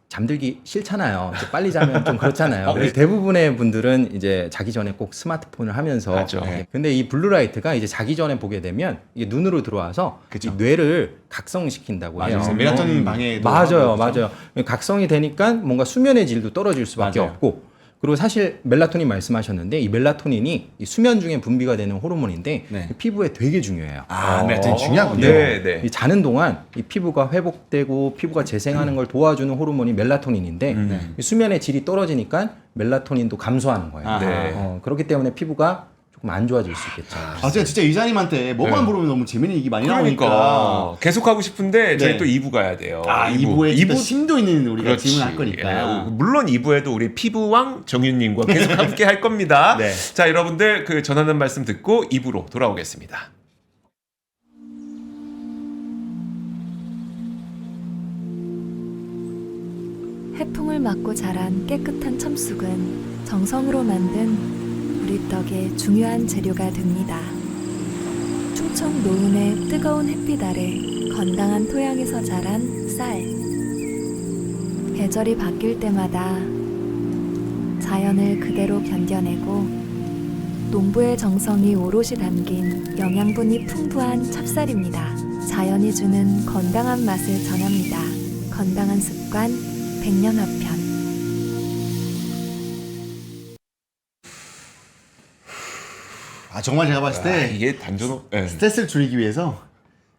잠들기 싫잖아요. 이제 빨리 자면 좀 그렇잖아요. 그래서 대부분의 분들은 이제 자기 전에 꼭 스마트폰을 하면서. 맞죠. 네. 근데 이 블루라이트가 이제 자기 전에 보게 되면 이게 눈으로 들어와서 그쵸. 이 뇌를 각성시킨다고 맞아요. 해요. 멜라토닌 방해도 맞아요, 하고 그렇죠? 맞아요. 각성이 되니까 뭔가 수면의 질도 떨어질 수밖에 맞아요. 없고. 그리고 사실 멜라토닌 말씀하셨는데 이 멜라토닌이 이 수면 중에 분비가 되는 호르몬인데 네. 피부에 되게 중요해요. 멜라토닌 중요하군요. 네, 네. 이 자는 동안 이 피부가 회복되고 피부가 재생하는 걸 도와주는 호르몬이 멜라토닌인데 이 수면의 질이 떨어지니까 멜라토닌도 감소하는 거예요. 네. 그렇기 때문에 피부가 조금 안 좋아질 수 있겠죠. 제가 진짜 이사님한테 뭐만 물으면 너무 재밌는 얘기 많이 나오니까. 그러니까 계속 하고 싶은데 저희 네. 또 2부 가야 돼요. 2부에 2부 심도 있는 우리가 그렇지. 질문할 거니까. 예, 물론 2부에도 우리 피부왕 정윤님과 계속 함께 할 겁니다. 네. 자, 여러분들 그 전하는 말씀 듣고 2부로 돌아오겠습니다. 해풍을 맞고 자란 깨끗한 참쑥은 정성으로 만든 우리 떡의 중요한 재료가 됩니다. 충청 노은의 뜨거운 햇빛 아래 건강한 토양에서 자란 쌀. 계절이 바뀔 때마다 자연을 그대로 견뎌내고 농부의 정성이 오롯이 담긴 영양분이 풍부한 찹쌀입니다. 자연이 주는 건강한 맛을 전합니다. 건강한 습관 백년화편. 정말 제가 봤을 때 이게 단전호 네. 스트레스를 줄이기 위해서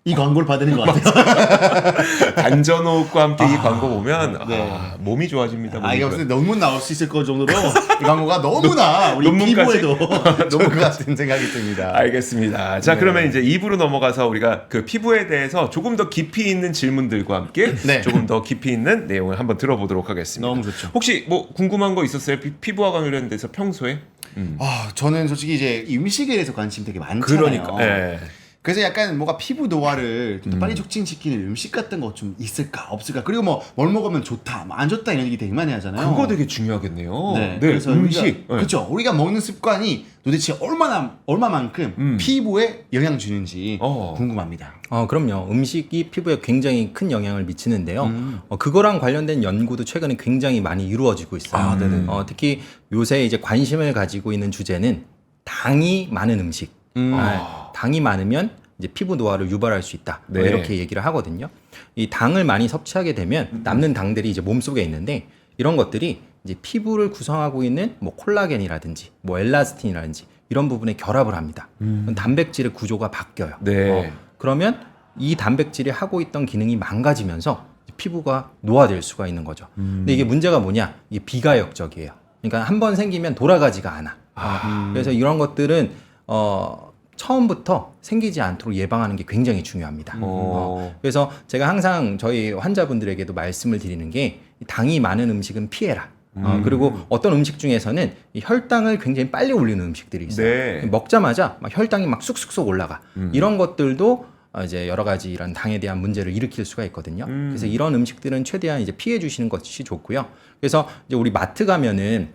이 광고를 받는 것 같아요. 단전호흡과 함께 이 광고 보면 네. 몸이 좋아집니다. 몸이 이게 좋아- 무슨 논문 나올 수 있을 것 정도로 이 광고가 너무나 우리 논문까지? 피부에도 좋을 것 같은 생각이 듭니다. 알겠습니다. 자, 네. 그러면 이제 2부로 넘어가서 우리가 그 피부에 대해서 조금 더 깊이 있는 질문들과 함께 네. 조금 더 깊이 있는 내용을 한번 들어보도록 하겠습니다. 너무 좋죠. 혹시 뭐 궁금한 거 있었어요? 피부와 관련돼서 평소에? 저는 솔직히 이제 이 음식에 대해서 관심 되게 많잖아요. 그러니까. 예. 그래서 약간 뭔가 피부 노화를 좀 더 빨리 촉진시키는 음식 같은 거 좀 있을까 없을까, 그리고 뭐 뭘 먹으면 좋다 뭐 안 좋다 이런 얘기 되게 많이 하잖아요. 그거 되게 중요하겠네요. 네, 그래서 음식. 그렇죠. 우리가 먹는 습관이 도대체 얼마만큼 피부에 영향 주는지 궁금합니다. 그럼요. 음식이 피부에 굉장히 큰 영향을 미치는데요. 그거랑 관련된 연구도 최근에 굉장히 많이 이루어지고 있어요. 네네. 특히 요새 이제 관심을 가지고 있는 주제는 당이 많은 음식. 당이 많으면 이제 피부 노화를 유발할 수 있다. 네. 이렇게 얘기를 하거든요. 이 당을 많이 섭취하게 되면 남는 당들이 이제 몸속에 있는데 이런 것들이 이제 피부를 구성하고 있는 뭐 콜라겐이라든지 뭐 엘라스틴이라든지 이런 부분에 결합을 합니다. 단백질의 구조가 바뀌어요. 네. 그러면 이 단백질이 하고 있던 기능이 망가지면서 피부가 노화될 수가 있는 거죠. 근데 이게 문제가 뭐냐? 이게 비가역적이에요. 그러니까 한 번 생기면 돌아가지가 않아. 그래서 이런 것들은 처음부터 생기지 않도록 예방하는 게 굉장히 중요합니다. 그래서 제가 항상 저희 환자분들에게도 말씀을 드리는 게 당이 많은 음식은 피해라. 그리고 어떤 음식 중에서는 이 혈당을 굉장히 빨리 올리는 음식들이 있어요. 네. 먹자마자 막 혈당이 막 쑥쑥 올라가. 이런 것들도 이제 여러 가지 이런 당에 대한 문제를 일으킬 수가 있거든요. 그래서 이런 음식들은 최대한 이제 피해 주시는 것이 좋고요. 그래서 이제 우리 마트 가면은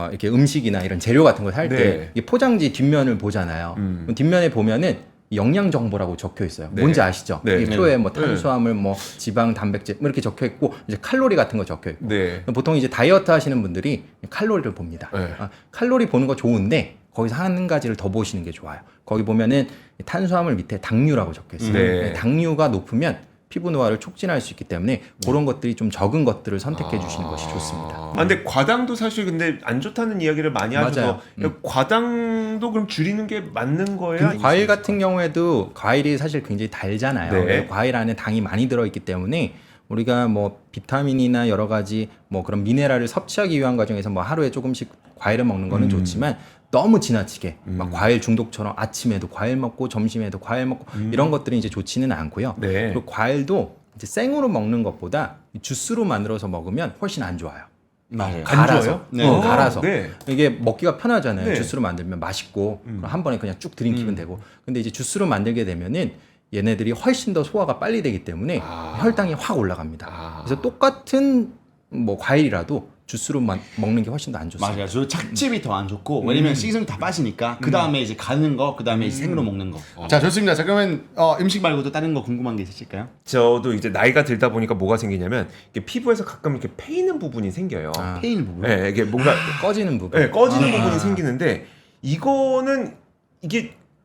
이렇게 음식이나 이런 재료 같은 걸 살 때 네. 포장지 뒷면을 보잖아요. 그럼 뒷면에 보면은 영양 정보라고 적혀 있어요. 네. 뭔지 아시죠? 네. 이 표에 뭐 탄수화물, 뭐 지방, 단백질 뭐 이렇게 적혀 있고 이제 칼로리 같은 거 적혀 있고. 네. 보통 이제 다이어트 하시는 분들이 칼로리를 봅니다. 네. 칼로리 보는 거 좋은데 거기서 한 가지를 더 보시는 게 좋아요. 거기 보면은 탄수화물 밑에 당류라고 적혀 있어요. 네. 당류가 높으면 피부 노화를 촉진할 수 있기 때문에 그런 것들이 좀 적은 것들을 선택해 주시는 것이 좋습니다. 근데 과당도 사실 근데 안 좋다는 이야기를 많이 하셔서 맞아요. 과당도 그럼 줄이는 게 맞는 거예요? 과일 같은 경우에도 과일이 사실 굉장히 달잖아요. 네. 과일 안에 당이 많이 들어있기 때문에 우리가 뭐 비타민이나 여러 가지 뭐 그런 미네랄을 섭취하기 위한 과정에서 뭐 하루에 조금씩 과일을 먹는 거는 좋지만 너무 지나치게 막 과일 중독처럼 아침에도 과일 먹고 점심에도 과일 먹고 이런 것들이 이제 좋지는 않고요. 네. 그리고 과일도 이제 생으로 먹는 것보다 주스로 만들어서 먹으면 훨씬 안 좋아요. 맞아요. 갈아서. 네. 갈아서. 네. 이게 먹기가 편하잖아요. 네. 주스로 만들면 맛있고 그럼 한 번에 그냥 쭉 들이키면 되고. 근데 이제 주스로 만들게 되면은 얘네들이 훨씬 더 소화가 빨리 되기 때문에 혈당이 확 올라갑니다. 그래서 똑같은 뭐 과일이라도 주스로 먹는 게 훨씬 더 안 좋습니다. 맞아요. 저 착즙이 더 안 좋고 왜냐면 식이섬유 다 빠지니까 그 다음에 이제 가는 거, 그 다음에 생으로 먹는 거. 자, 좋습니다. 자, 그러면 음식 말고도 다른 거 궁금한 게 있으실까요? 저도 이제 나이가 들다 보니까 뭐가 생기냐면 이게 피부에서 가끔 이렇게 패이는 부분이 생겨요. 페인 부분. 네, 이게 뭔가 꺼지는 부분. 네, 꺼지는 부분이 생기는데 이거는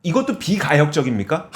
이것도 비가역적입니까?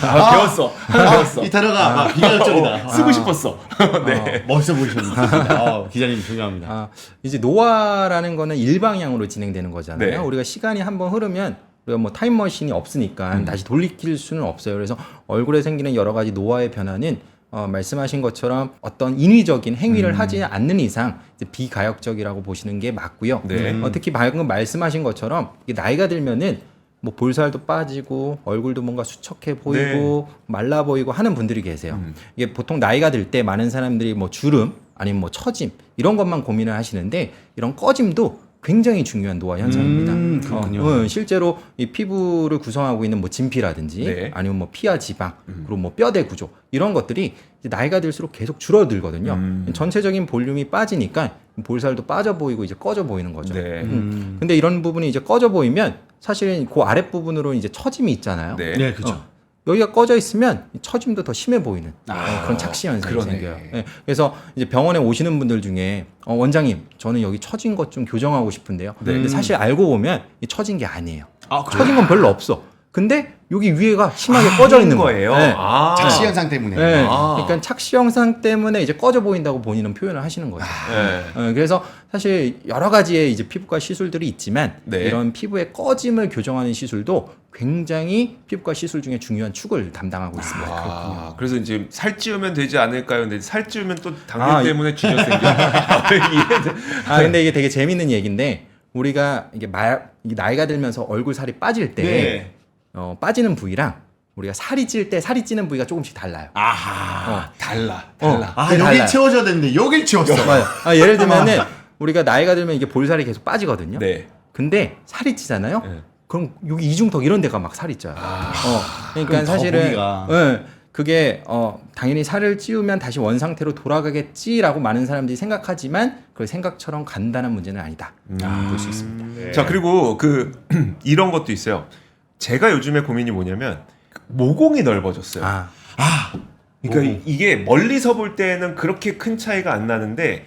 배웠어. 배웠어. 이 단어가 막 비가역적이다. 쓰고 싶었어. 네. 멋있어 보이셨습니다. 기자님 존경합니다. 이제 노화라는 거는 일방향으로 진행되는 거잖아요. 네. 우리가 시간이 한번 흐르면 우리가 뭐 타임머신이 없으니까 다시 돌이킬 수는 없어요. 그래서 얼굴에 생기는 여러 가지 노화의 변화는 말씀하신 것처럼 어떤 인위적인 행위를 하지 않는 이상 이제 비가역적이라고 보시는 게 맞고요. 네. 특히 방금 말씀하신 것처럼 이게 나이가 들면은 뭐 볼살도 빠지고 얼굴도 뭔가 수척해 보이고 말라 보이고 하는 분들이 계세요. 이게 보통 나이가 들 때 많은 사람들이 뭐 주름 아니면 뭐 처짐 이런 것만 고민을 하시는데 이런 꺼짐도 굉장히 중요한 노화 현상입니다. 그렇군요. 실제로 이 피부를 구성하고 있는 뭐 진피라든지 네. 아니면 뭐 피하 지방 그리고 뭐 뼈대 구조 이런 것들이 이제 나이가 들수록 계속 줄어들거든요. 전체적인 볼륨이 빠지니까 볼살도 빠져 보이고 이제 꺼져 보이는 거죠. 네. 근데 이런 부분이 이제 꺼져 보이면 사실은 그 아랫 부분으로 이제 처짐이 있잖아요. 네. 네, 그렇죠. 여기가 꺼져 있으면 이 처짐도 더 심해 보이는 그런 착시 현상이 그러네. 생겨요. 예, 그래서 이제 병원에 오시는 분들 중에 원장님 저는 여기 처진 것 좀 교정하고 싶은데요. 근데 사실 알고 보면 이 처진 게 아니에요. 아, 그래요? 처진 건 별로 없어. 근데 여기 위에가 심하게 꺼져 있는 거예요. 네. 아. 작시 현상 때문에. 네. 아. 그러니까 착시 현상 때문에 이제 꺼져 보인다고 본인은 표현을 하시는 거죠. 네. 그래서 사실 여러 가지의 이제 피부과 시술들이 있지만 네. 이런 피부의 꺼짐을 교정하는 시술도 굉장히 피부과 시술 중에 중요한 축을 담당하고 있습니다. 아, 그래서 이제 살찌우면 되지 않을까요? 근데 살찌우면 또 당뇨 아, 때문에 쥐가 생겨. 이해돼. 근데 이게 되게 재밌는 얘기인데 우리가 이게 나이가 들면서 얼굴 살이 빠질 때 네. 빠지는 부위랑 우리가 살이 찔 때 살이 찌는 부위가 조금씩 달라요. 아하. 달라. 아, 그게 여길 달라요. 채워줘야 되는데 여길 채웠어. 맞아요. 예를 들면은 우리가 나이가 들면 이게 볼살이 계속 빠지거든요. 네. 근데 살이 찌잖아요. 네. 그럼 여기 이중턱 이런 데가 막 살이 쪄요. 그러니까 그럼 더 사실은 보기가. 그게 당연히 살을 찌우면 다시 원 상태로 돌아가겠지라고 많은 사람들이 생각하지만 그 생각처럼 간단한 문제는 아니다. 볼 수 있습니다. 자, 그리고 이런 것도 있어요. 제가 요즘에 고민이 뭐냐면 모공이 넓어졌어요. 그러니까 이게 멀리서 볼 때는 그렇게 큰 차이가 안 나는데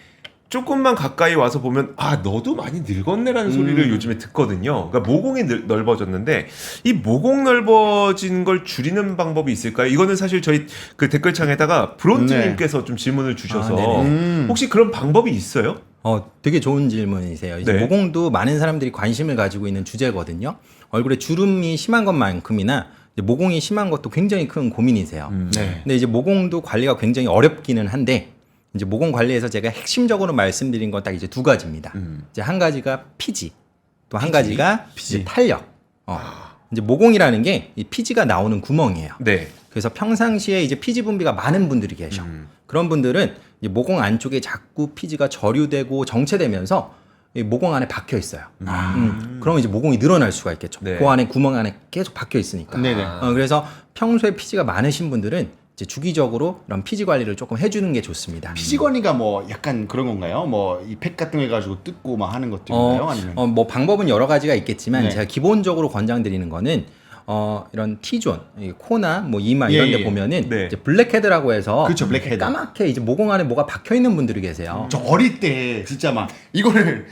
조금만 가까이 와서 보면 너도 많이 늙었네라는 소리를 요즘에 듣거든요. 그러니까 모공이 넓어졌는데 이 모공 넓어진 걸 줄이는 방법이 있을까요? 이거는 사실 저희 그 댓글창에다가 브론즈님께서 좀 질문을 주셔서 네네. 혹시 그런 방법이 있어요? 되게 좋은 질문이세요. 이제 네. 모공도 많은 사람들이 관심을 가지고 있는 주제거든요. 얼굴에 주름이 심한 것만큼이나 이제 모공이 심한 것도 굉장히 큰 고민이세요. 네. 근데 이제 모공도 관리가 굉장히 어렵기는 한데 이제 모공 관리에서 제가 핵심적으로 말씀드린 건 딱 이제 두 가지입니다. 이제 한 가지가 피지, 또 한 가지가 이제 탄력. 이제 모공이라는 게 이 피지가 나오는 구멍이에요. 네. 그래서 평상시에 이제 피지 분비가 많은 분들이 계셔. 그런 분들은 이제 모공 안쪽에 자꾸 피지가 저류되고 정체되면서 이 모공 안에 박혀 있어요. 그럼 이제 모공이 늘어날 수가 있겠죠. 네. 그 안에 구멍 안에 계속 박혀 있으니까. 네네. 그래서 평소에 피지가 많으신 분들은 이제 주기적으로 이런 피지 관리를 조금 해주는 게 좋습니다. 피지관리가 뭐 약간 그런 건가요? 뭐 이 팩 같은 거 해가지고 뜯고 막 하는 것도 있나요? 아니면 뭐 방법은 여러 가지가 있겠지만 네. 제가 기본적으로 권장드리는 거는 이런 T존, 이 코나 뭐 이마 예, 이런 데 예. 보면은 네. 이제 블랙헤드라고 해서 그렇죠, 블랙헤드. 까맣게 이제 모공 안에 뭐가 박혀 있는 분들이 계세요. 저 어릴 때 진짜 막 이거를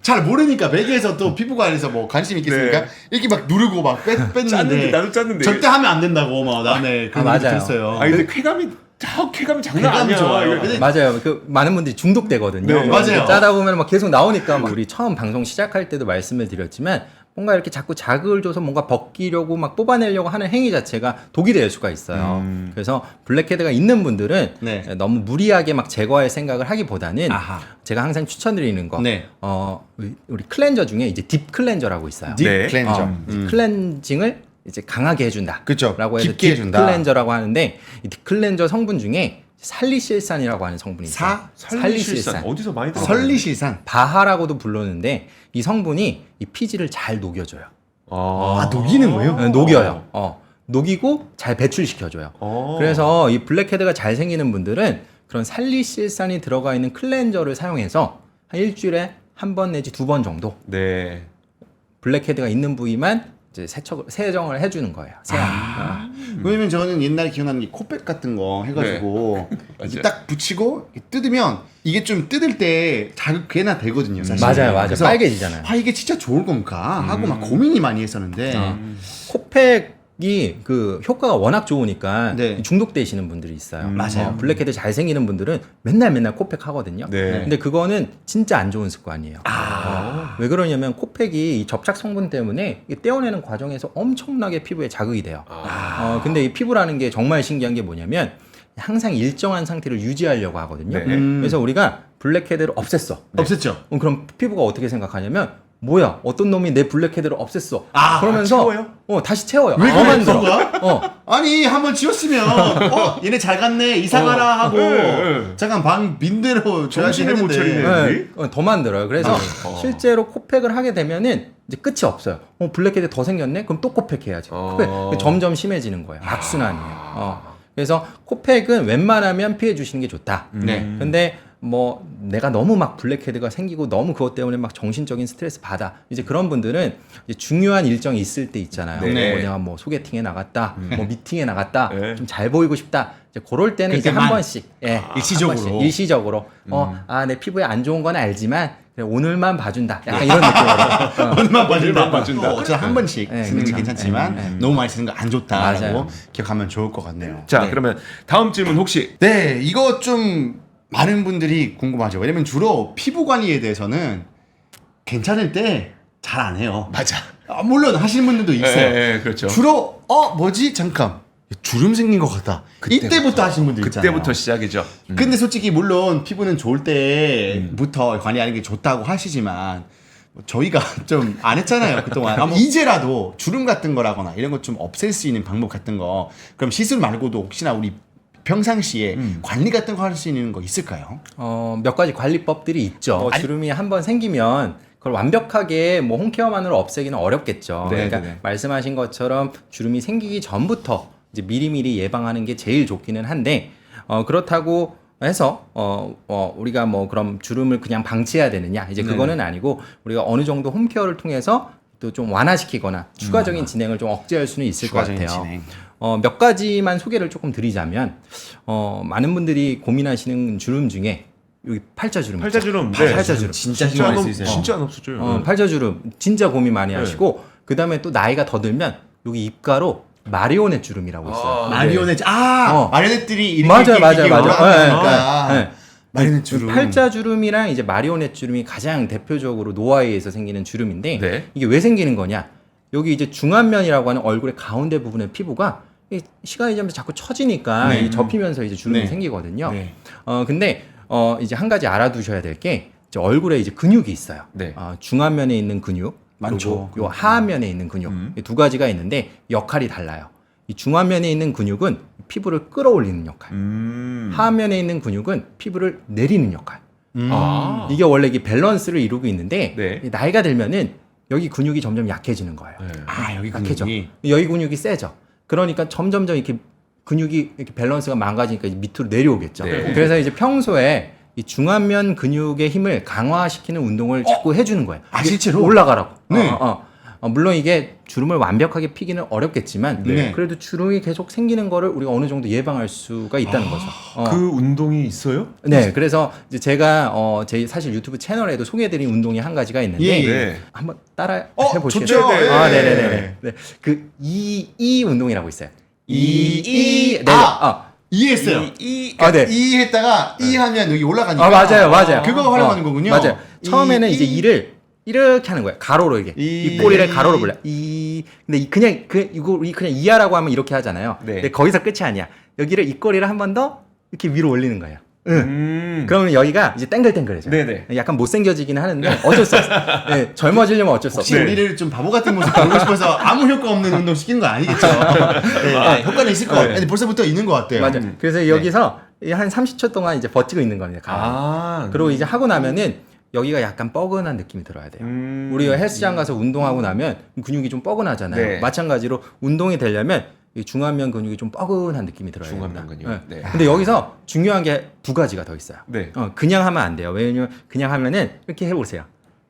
잘 모르니까 베개에서 또 피부관리에서 뭐 관심 있겠습니까? 네. 이렇게 막 누르고 막 뺐는데 짰는데, 나도 짰는데. 절대 하면 안 된다고 막 남의 그런 맞아요. 얘기 들었어요. 근데 쾌감이 장난 쾌감이 아니야. 좋아요. 이거. 근데 맞아요. 그 많은 분들이 중독되거든요. 네, 맞아요. 짜다 보면 막 계속 나오니까 막 우리 처음 방송 시작할 때도 말씀을 드렸지만 뭔가 이렇게 자꾸 자극을 줘서 뭔가 벗기려고 막 뽑아내려고 하는 행위 자체가 독이 될 수가 있어요. 그래서 블랙헤드가 있는 분들은 네. 너무 무리하게 막 제거할 생각을 하기보다는 아하. 제가 항상 추천드리는 거, 네. 우리 클렌저 중에 이제 딥 클렌저라고 있어요. 딥 네. 클렌저. 클렌징을 이제 강하게 해준다. 그쵸. 라고 해서 깊게 딥 해준다. 클렌저라고 하는데 이 딥 클렌저 성분 중에 살리실산이라고 하는 성분이 있어요. 살리실산 어디서 많이 들어? 설리실산. 바하라고도 부르는데 이 성분이 이 피지를 잘 녹여줘요. 아, 녹이는 거예요? 녹여요. 녹이고 잘 배출시켜줘요. 어. 그래서 이 블랙헤드가 잘 생기는 분들은 그런 살리실산이 들어가 있는 클렌저를 사용해서 한 일주일에 한 번 내지 두 번 정도 네. 블랙헤드가 있는 부위만 이제 세정을 해주는 거예요. 세안. 왜냐면 저는 옛날에 기억나는 게 코팩 같은 거 해가지고 이게 맞아요. 딱 붙이고 이렇게 뜯으면 이게 좀 뜯을 때 자극 꽤나 되거든요. 사실. 맞아요. 그래서 빨개지잖아요. 이게 진짜 좋을 건가 하고 막 고민이 많이 했었는데 코팩이 그 효과가 워낙 좋으니까 네. 중독되시는 분들이 있어요. 맞아요. 블랙헤드 잘 생기는 분들은 맨날 코팩 하거든요. 네. 근데 그거는 진짜 안 좋은 습관이에요. 왜 그러냐면 코팩이 이 접착 성분 때문에 이 떼어내는 과정에서 엄청나게 피부에 자극이 돼요. 근데 이 피부라는 게 정말 신기한 게 뭐냐면 항상 일정한 상태를 유지하려고 하거든요. 네. 그래서 우리가 블랙헤드를 없앴어. 없앴죠. 그럼 피부가 어떻게 생각하냐면 뭐야 어떤 놈이 내 블랙헤드를 없앴어. 아, 그러면서 채워요? 다시 채워요. 왜 더 그래, 만들어. 그거야? 아니 한번 지웠으면 얘네 잘 갔네 이사 가라 하고 네. 잠깐 방 빈대로 줘야지 정신을 못 했는데 차리네. 더 만들어요. 그래서 실제로 코팩을 하게 되면은 이제 끝이 없어요. 블랙헤드 더 생겼네? 그럼 또 코팩 해야지. 코팩 점점 심해지는 거예요. 악순환이에요. 그래서 코팩은 웬만하면 피해 주시는 게 좋다. 네. 근데 뭐 내가 너무 막 블랙헤드가 생기고 너무 그것 때문에 막 정신적인 스트레스 받아. 이제 그런 분들은 이제 중요한 일정이 있을 때 있잖아요. 네. 뭐 내가 뭐 소개팅에 나갔다, 뭐 미팅에 나갔다, 네. 좀 잘 보이고 싶다. 이제 그럴 때는 이제 한 그때만. 번씩, 일시적으로. 한 번씩, 일시적으로. 내 피부에 안 좋은 건 알지만 오늘만 봐준다. 약간 이런 느낌으로. 오늘만 봐준다. 어쩌다 한 번씩 네, 쓰는 게 그렇죠. 괜찮지만 네, 네. 너무 많이 쓰는 거 안 좋다라고 맞아요. 기억하면 좋을 것 같네요. 자, 네. 그러면 다음 질문 혹시 네, 이거 좀 많은 분들이 궁금하죠. 왜냐면 주로 피부 관리에 대해서는 괜찮을 때 잘 안 해요. 맞아. 물론 하시는 분들도 있어요. 예, 그렇죠. 주로 뭐지? 잠깐. 주름 생긴 것 같다. 이때부터 하시는 분들 있잖아요. 그때부터 시작이죠. 근데 솔직히 물론 피부는 좋을 때부터 관리하는 게 좋다고 하시지만 뭐 저희가 좀 안 했잖아요 그동안. 이제라도 주름 같은 거라거나 이런 거 좀 없앨 수 있는 방법 같은 거 그럼 시술 말고도 혹시나 우리 평상시에 관리 같은 거 할 수 있는 거 있을까요? 몇 가지 관리법들이 있죠. 주름이 한번 생기면 그걸 완벽하게 뭐 홈케어만으로 없애기는 어렵겠죠. 네, 그러니까 네. 말씀하신 것처럼 주름이 생기기 전부터 이제 미리미리 예방하는 게 제일 좋기는 한데 그렇다고 해서 우리가 뭐 그럼 주름을 그냥 방치해야 되느냐 이제 그거는 아니고 우리가 어느 정도 홈케어를 통해서 또 좀 완화시키거나 추가적인 진행을 좀 억제할 수는 있을 것 추가적인 같아요. 진행. 몇 가지만 소개를 조금 드리자면 많은 분들이 고민하시는 주름 중에 여기 팔자주름 있죠? 팔자주름. 팔자주름. 진짜 신경 많이 쓰이세요. 진짜 안 없어져요. 팔자주름 진짜 고민 많이 하시고 그 다음에 또 나이가 더 들면 여기 입가로 마리오넷 주름이라고 있어요. 마리오넷 마리오넷들이 이렇게 맞아요. 올라가니까 네. 마리오넷 주름. 팔자주름이랑 이제 마리오넷 주름이 가장 대표적으로 노화에서 생기는 주름인데 네. 이게 왜 생기는 거냐? 여기 이제 중안면이라고 하는 얼굴의 가운데 부분의 피부가 시간이 지나면서 자꾸 처지니까 이 접히면서 이제 주름이 네. 생기거든요. 네. 근데 이제 한 가지 알아두셔야 될 게 얼굴에 이제 근육이 있어요. 네. 중안면에 있는 근육, 많죠. 그리고 요 하안면에 있는 근육 이 두 가지가 있는데 역할이 달라요. 이 중안면에 있는 근육은 피부를 끌어올리는 역할, 하안면에 있는 근육은 피부를 내리는 역할. 아. 이게 원래 이게 밸런스를 이루고 있는데 네. 나이가 들면은 여기 근육이 점점 약해지는 거예요. 여기 약해져. 근육이. 여기 근육이 세져. 그러니까 점점점 이렇게 근육이 이렇게 밸런스가 망가지니까 이제 밑으로 내려오겠죠. 네. 그래서 이제 평소에 이 중안면 근육의 힘을 강화시키는 운동을 자꾸 해주는 거예요. 아, 이게 실제로? 올라가라고. 네. 물론 이게 주름을 완벽하게 피기는 어렵겠지만 네. 그래도 주름이 계속 생기는 거를 우리가 어느 정도 예방할 수가 있다는 거죠. 그 운동이 있어요? 네, 그래서 이제 제가 제 사실 유튜브 채널에도 소개해드린 운동이 한 가지가 있는데 예, 예. 네. 한번 따라 좋죠. 해보시겠어요? 네. 네네네. 네. 그 이 운동이라고 있어요. 네. 이해했어요. 네. 이해했다가 이 하면 여기 올라가니까. 맞아요. 그거 활용하는 거군요. 맞아요. 처음에는 이제 이를 이렇게 하는 거예요. 가로로 이게. 이 꼬리를 가로로 불러. 근데 그냥 이거 그냥 이하라고 하면 이렇게 하잖아요. 네. 근데 거기서 끝이 아니야. 여기를 이 꼬리를 한 번 더 이렇게 위로 올리는 거예요. 그러면 여기가 이제 땡글땡글해져요. 네네. 약간 못생겨지긴 하는데 어쩔 수 없어. 네, 젊어지려면 어쩔 수 혹시 없어. 우리를 좀 바보 같은 모습 보고 싶어서 아무 효과 없는 운동 시키는 거 아니겠죠? 네, 효과는 있을 것 같아요. 근데 벌써부터 있는 것 같아요. 맞아. 그래서 여기서 한 30초 동안 이제 버티고 있는 겁니다. 가만히. 그리고 이제 하고 나면은 여기가 약간 뻐근한 느낌이 들어야 돼요. 우리가 헬스장 가서 운동하고 나면 근육이 좀 뻐근하잖아요. 네. 마찬가지로 운동이 되려면 이 중안면 근육이 좀 뻐근한 느낌이 들어야 돼요. 중안면 근육. 네. 근데 여기서 중요한 게 두 가지가 더 있어요. 네. 그냥 하면 안 돼요. 왜냐면 그냥 하면은 이렇게 해보세요.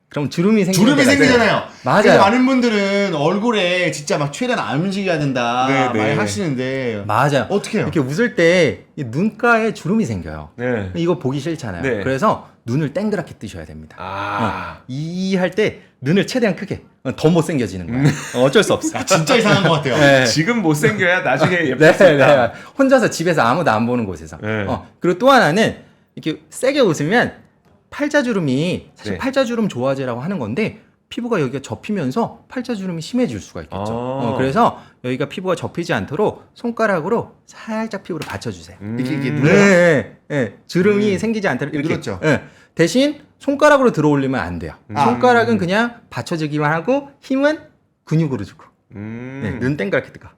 그럼 주름이 생기는 주름이 데가 있어요. 생기잖아요. 맞아요. 그래서 많은 분들은 얼굴에 진짜 막 최대한 안 움직여야 된다 네, 네. 많이 하시는데 맞아요. 어떻게 해요? 이렇게 웃을 때 이 눈가에 주름이 생겨요. 네. 이거 보기 싫잖아요. 네. 그래서 눈을 땡그랗게 뜨셔야 됩니다. 아. 이 할 때 눈을 최대한 크게 더 못생겨지는 거야. 어쩔 수 없어. 진짜 이상한 것 같아요. 네. 지금 못생겨야 나중에 네, 예쁠 수 있다. 네. 혼자서 집에서 아무도 안 보는 곳에서. 네. 그리고 또 하나는 이렇게 세게 웃으면 팔자주름이 사실 네. 팔자주름 조화제라고 하는 건데 피부가 여기가 접히면서 팔자주름이 심해질 수가 있겠죠. 아. 그래서 여기가 피부가 접히지 않도록 손가락으로 살짝 피부를 받쳐주세요. 이렇게 네, 눌러요. 네, 네. 주름이 생기지 않도록 이렇게. 눌렀죠. 네. 대신 손가락으로 들어 올리면 안 돼요. 손가락은 그냥 받쳐주기만 하고 힘은 근육으로 주고. 네, 눈 땡그랗게 뜨고.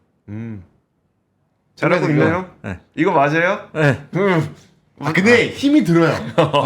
잘하고 있나요? 네. 이거 맞아요? 네. 근데 힘이 들어요.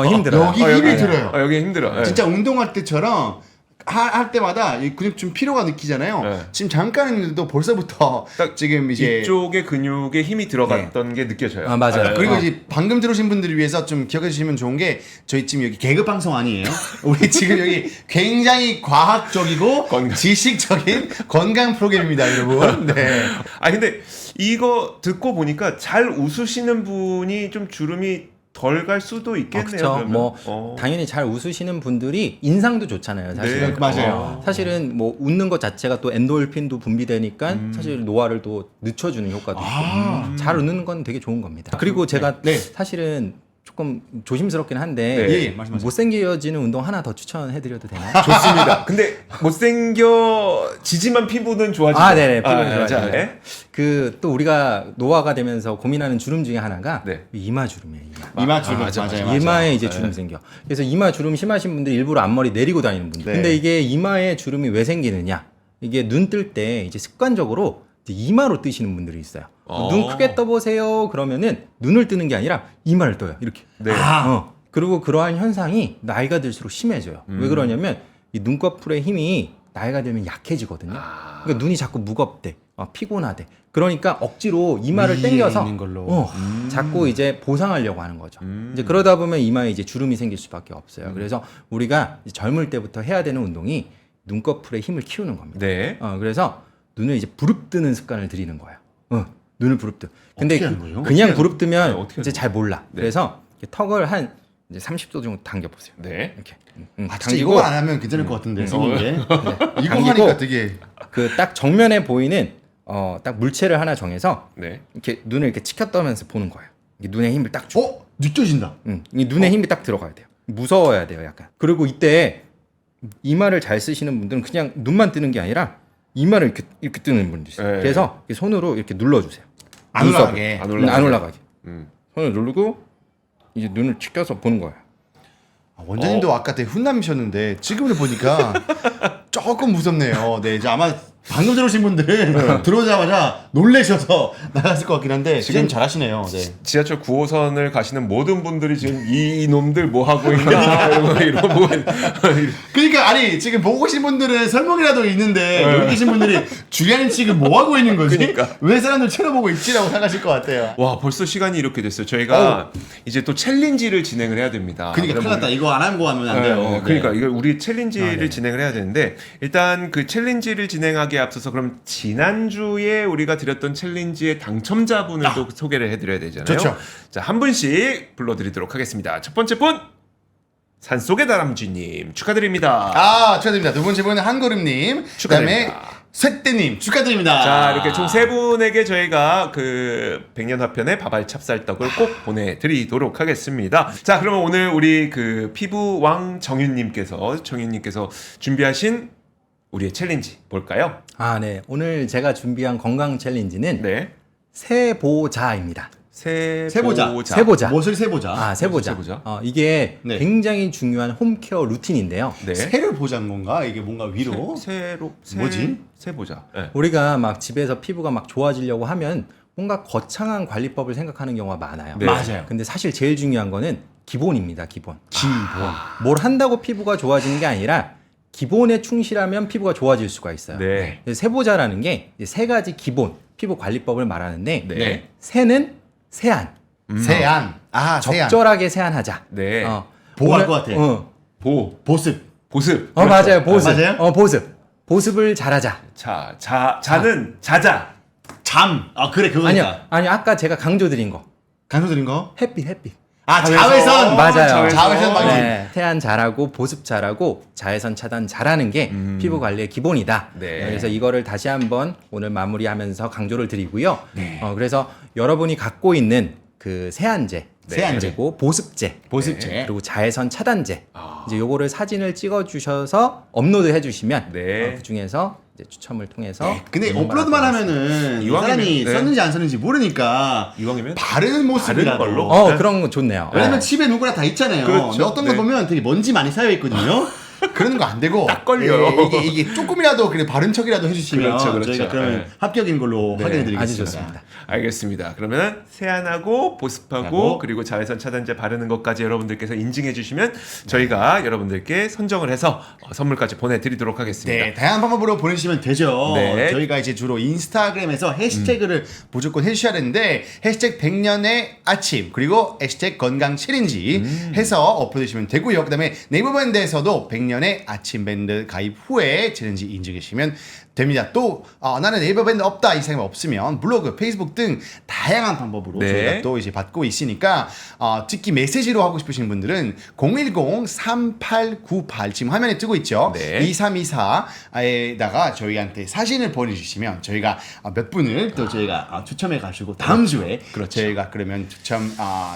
힘들어요. 여기 힘이 들어요. 여기 힘들어. 네. 진짜 운동할 때처럼 할 때마다 이 근육 좀 피로가 느끼잖아요. 네. 지금 잠깐 했는데도 벌써부터 딱 지금 이제 이쪽에 근육에 힘이 들어갔던 게 느껴져요. 맞아요. 그리고 이제 방금 들어오신 분들을 위해서 좀 기억해 주시면 좋은 게 저희 지금 여기 개그 방송 아니에요. 우리 지금 여기 굉장히 과학적이고 지식적인 건강 프로그램입니다, 여러분. 네. 아 근데 이거 듣고 보니까 잘 웃으시는 분이 좀 주름이 덜 갈 수도 있겠네요. 그렇죠. 그러면. 뭐 당연히 잘 웃으시는 분들이 인상도 좋잖아요. 사실은. 네, 맞아요. 사실은 뭐 웃는 것 자체가 또 엔돌핀도 분비되니까 사실 노화를 또 늦춰주는 효과도 있고 잘 웃는 건 되게 좋은 겁니다. 그리고 제가 네. 사실은 조금 조심스럽긴 한데 네. 예, 말씀하세요. 못생겨지는 운동 하나 더 추천해드려도 되나요? 좋습니다. 근데 못생겨지지만 피부는 좋아지죠. 아, 네네. 피부는 좋아지죠. 자, 네. 그 또 우리가 노화가 되면서 고민하는 주름 중에 하나가 네. 이마 주름이에요. 이마. 이마 주름 맞아, 맞아요. 맞아. 맞아요. 이마에 이제 주름 생겨. 그래서 이마 주름 심하신 분들 일부러 앞머리 내리고 다니는 분들. 네. 근데 이게 이마에 주름이 왜 생기느냐? 이게 눈 뜰 때 이제 습관적으로 이제 이마로 뜨시는 분들이 있어요. 눈 크게 떠보세요. 그러면은 눈을 뜨는 게 아니라 이마를 떠요. 이렇게. 네. 그리고 그러한 현상이 나이가 들수록 심해져요. 왜 그러냐면 이 눈꺼풀의 힘이 나이가 들면 약해지거든요. 그러니까 눈이 자꾸 무겁대, 피곤하대. 그러니까 억지로 이마를 위에 당겨서 있는 걸로. 자꾸 이제 보상하려고 하는 거죠. 이제 그러다 보면 이마에 이제 주름이 생길 수밖에 없어요. 그래서 우리가 이제 젊을 때부터 해야 되는 운동이 눈꺼풀의 힘을 키우는 겁니다. 네. 그래서 눈을 이제 부릅뜨는 습관을 들이는 거예요. 눈을 부릅뜨. 근데 어떻게 하는 거예요? 그냥 부릅뜨면 네, 어떻게 이제 잘 몰라. 네. 그래서 이렇게 턱을 한 이제 30도 정도 당겨 보세요. 네. 이렇게. 아, 진짜 이거만 안 하면 괜찮을 것 같은데 생긴 게. 이거 당기고 하니까 되게 그 딱 정면에 보이는 딱 물체를 하나 정해서 네. 이렇게 눈을 이렇게 치켜떠면서 보는 거예요. 이게 눈에 힘을 딱 주고. 느껴진다. 이 눈에 힘이 딱 들어가야 돼요. 무서워야 돼요, 약간. 그리고 이때 이마를 잘 쓰시는 분들은 그냥 눈만 뜨는 게 아니라 이마를 이렇게 뜨는 분들 있어요. 네. 그래서 이렇게 손으로 이렇게 눌러주세요. 안 눈썹을. 올라가게. 안 안 올라가게. 음. 손을 누르고 이제 눈을 치켜서 보는 거예요. 원장님도 아까 되게 훈남이셨는데 지금을 보니까 조금 무섭네요. 네, 이제 아마 방금 들어오신 분들은 들어오자마자 놀라셔서 나갔을 것 같긴 한데 지금 잘하시네요. 네. 지하철 9호선을 가시는 모든 분들이 지금 이 놈들 뭐 하고 있냐 이러고 보고 그러니까 아니 지금 보고 계신 분들은 설명이라도 있는데 여기 계신 분들이 주리아는 지금 뭐 하고 있는 거지? 그러니까. 왜 사람들 쳐다보고 있지라고 생각하실 것 같아요. 와 벌써 시간이 이렇게 됐어요. 저희가 이제 또 챌린지를 진행을 해야 됩니다. 그러니까 큰일 났다. 이거 안 하고 하면 안 돼요. 네. 그러니까 이거 우리 챌린지를 네. 진행을 해야 되는데 일단 그 챌린지를 진행하기에 앞서서 그럼 지난주에 우리가 드렸던 챌린지의 당첨자분을 또 소개를 해드려야 되잖아요. 좋죠. 자, 한 분씩 불러드리도록 하겠습니다. 첫 번째 분 산속의 다람쥐님 축하드립니다. 아 축하드립니다. 두 번째 분은 한걸음님, 그다음에 축하드립니다. 쇠떼님 축하드립니다. 자 이렇게 총 세 분에게 저희가 그 백년화편의 밥알 찹쌀떡을 꼭 보내드리도록 하겠습니다. 자 그러면 오늘 우리 그 피부왕 정윤님께서 준비하신 우리의 챌린지 뭘까요? 네. 오늘 제가 준비한 건강 챌린지는 네. 세보자입니다. 세보자. 세보자. 무엇을 세보자. 세보자. 세보자. 이게 네. 굉장히 중요한 홈케어 루틴인데요. 네. 새를 보자는 건가? 이게 뭔가 위로. 뭐지? 세보자. 네. 우리가 막 집에서 피부가 막 좋아지려고 하면 뭔가 거창한 관리법을 생각하는 경우가 많아요. 네. 맞아요. 근데 사실 제일 중요한 거는 기본입니다. 기본. 기본. 뭘 한다고 피부가 좋아지는 게 아니라 기본에 충실하면 피부가 좋아질 수가 있어요. 네. 그래서 세보자라는 게 세 가지 기본 피부 관리법을 말하는데 네. 세는 세안. 세안. 아, 세안. 적절하게 세안하자. 네. 보호할 오늘- 것 같아. 보습. 그렇죠. 맞아요. 보습. 맞아요? 보습. 보습을 잘하자. 자는 자자. 잠. 아, 그래, 그거니까. 아니요. 아까 제가 강조드린 거. 강조드린 거? 햇빛. 아, 자외선. 맞아요. 자외선 방지. 네. 세안 잘하고 보습 잘하고 자외선 차단 잘하는 게 피부 관리의 기본이다. 네. 그래서 이거를 다시 한번 오늘 마무리하면서 강조를 드리고요. 네. 그래서 여러분이 갖고 있는 그 세안제, 세안제. 그리고 보습제, 보습제. 그리고 자외선 차단제, 이제 요거를 사진을 찍어주셔서 업로드 해주시면 네. 그 중에서 이제 추첨을 통해서 근데 이런 업로드만 걸 하도록 하면은 이 이왕이면- 사람이 네. 썼는지 안 썼는지 모르니까 이왕이면 바르는 모습이라도. 바르는 걸로? 하겠습니다. 그런 거 좋네요. 왜냐면 집에 누구나 다 있잖아요. 그렇죠. 근데 어떤 거 네. 보면 되게 먼지 많이 쌓여 있거든요. 그러는 거 안 되고 딱 걸려요. 이게 조금이라도 그래 바른 척이라도 해주시면 그렇죠. 저희가 그러면 네. 합격인 걸로 확인해드리겠습니다. 아주 좋습니다. 알겠습니다. 그러면 세안하고 보습하고 하고. 그리고 자외선 차단제 바르는 것까지 여러분들께서 인증해 주시면 저희가 여러분들께 선정을 해서 선물까지 보내드리도록 하겠습니다. 네, 다양한 방법으로 보내주시면 되죠. 네. 저희가 이제 주로 인스타그램에서 해시태그를 무조건 해주셔야 되는데 해시태그 100년의 아침 그리고 해시태그 건강 챌린지 해서 업로드시면 되고요. 그다음에 네이버 밴드에서도 100년의 아침 밴드 가입 후에 챌린지 인증해주시면 됩니다. 또 나는 네이버 브랜드 없다 이 생각 없으면 블로그, 페이스북 등 다양한 방법으로 네. 저희가 또 이제 받고 있으니까 특히 메시지로 하고 싶으신 분들은 010-3898 지금 화면에 뜨고 있죠. 네. 2324에다가 저희한테 사진을 보내주시면 저희가 몇 분을 또 저희가 추첨해 가지고 다음 주에 저희가 그러면 추첨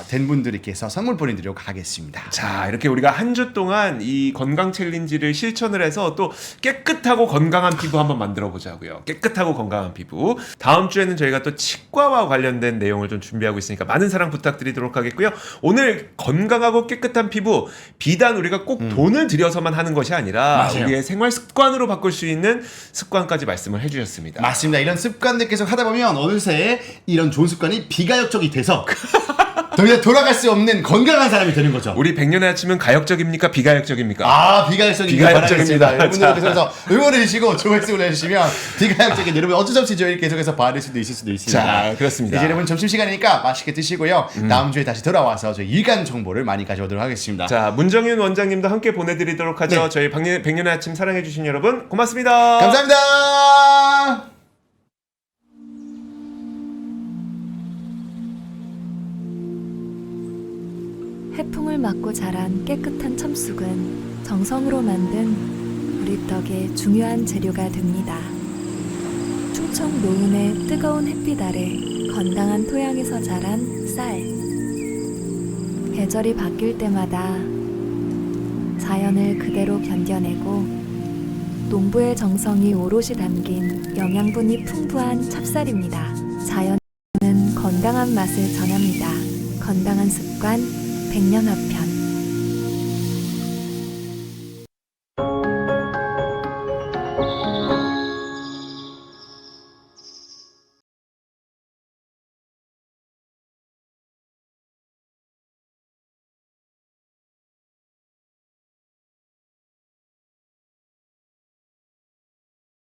된 분들께 해서 선물 보내드리도록 하겠습니다. 자, 이렇게 우리가 한 주 동안 이 건강 챌린지를 실천을 해서 또 깨끗하고 건강한 피부 한번 만들어 보자고요. 깨끗하고 건강한 피부. 다음 주에는 저희가 또 치과와 관련된 내용을 좀 준비하고 있으니까 많은 사랑 부탁드리도록 하겠고요. 오늘 건강하고 깨끗한 피부, 비단 우리가 꼭 돈을 들여서만 하는 것이 아니라 맞아요. 우리의 생활 습관으로 바꿀 수 있는 습관까지 말씀을 해주셨습니다. 맞습니다. 이런 습관들 계속 하다 보면 어느새 이런 좋은 습관이 비가역적이 돼서 더 이상 돌아갈 수 없는 건강한 사람이 되는 거죠. 우리 백년의 아침은 가역적입니까? 비가역적입니까? 비가역적인 비가역적입니다. 바라겠습니다. 여러분들 계속해서 응원해 주시고 좋은 말씀을 해주시면 비가역적인 여러분 어쩔 수 없이 저희를 계속해서 받을 수도 있을 수도 있습니다. 자, 그렇습니다. 이제 여러분 점심시간이니까 맛있게 드시고요. 다음 주에 다시 돌아와서 저희 일간 정보를 많이 가져오도록 하겠습니다. 자, 문정윤 원장님도 함께 보내드리도록 하죠. 네. 저희 백년의 아침 사랑해주신 여러분 고맙습니다. 감사합니다. 해풍을 맞고 자란 깨끗한 참쑥은 정성으로 만든 우리 떡의 중요한 재료가 됩니다. 충청 노은의 뜨거운 햇빛 아래 건강한 토양에서 자란 쌀. 계절이 바뀔 때마다 자연을 그대로 견뎌내고 농부의 정성이 오롯이 담긴 영양분이 풍부한 찹쌀입니다. 자연은 건강한 맛을 전합니다. 건강한 습관 백년화편.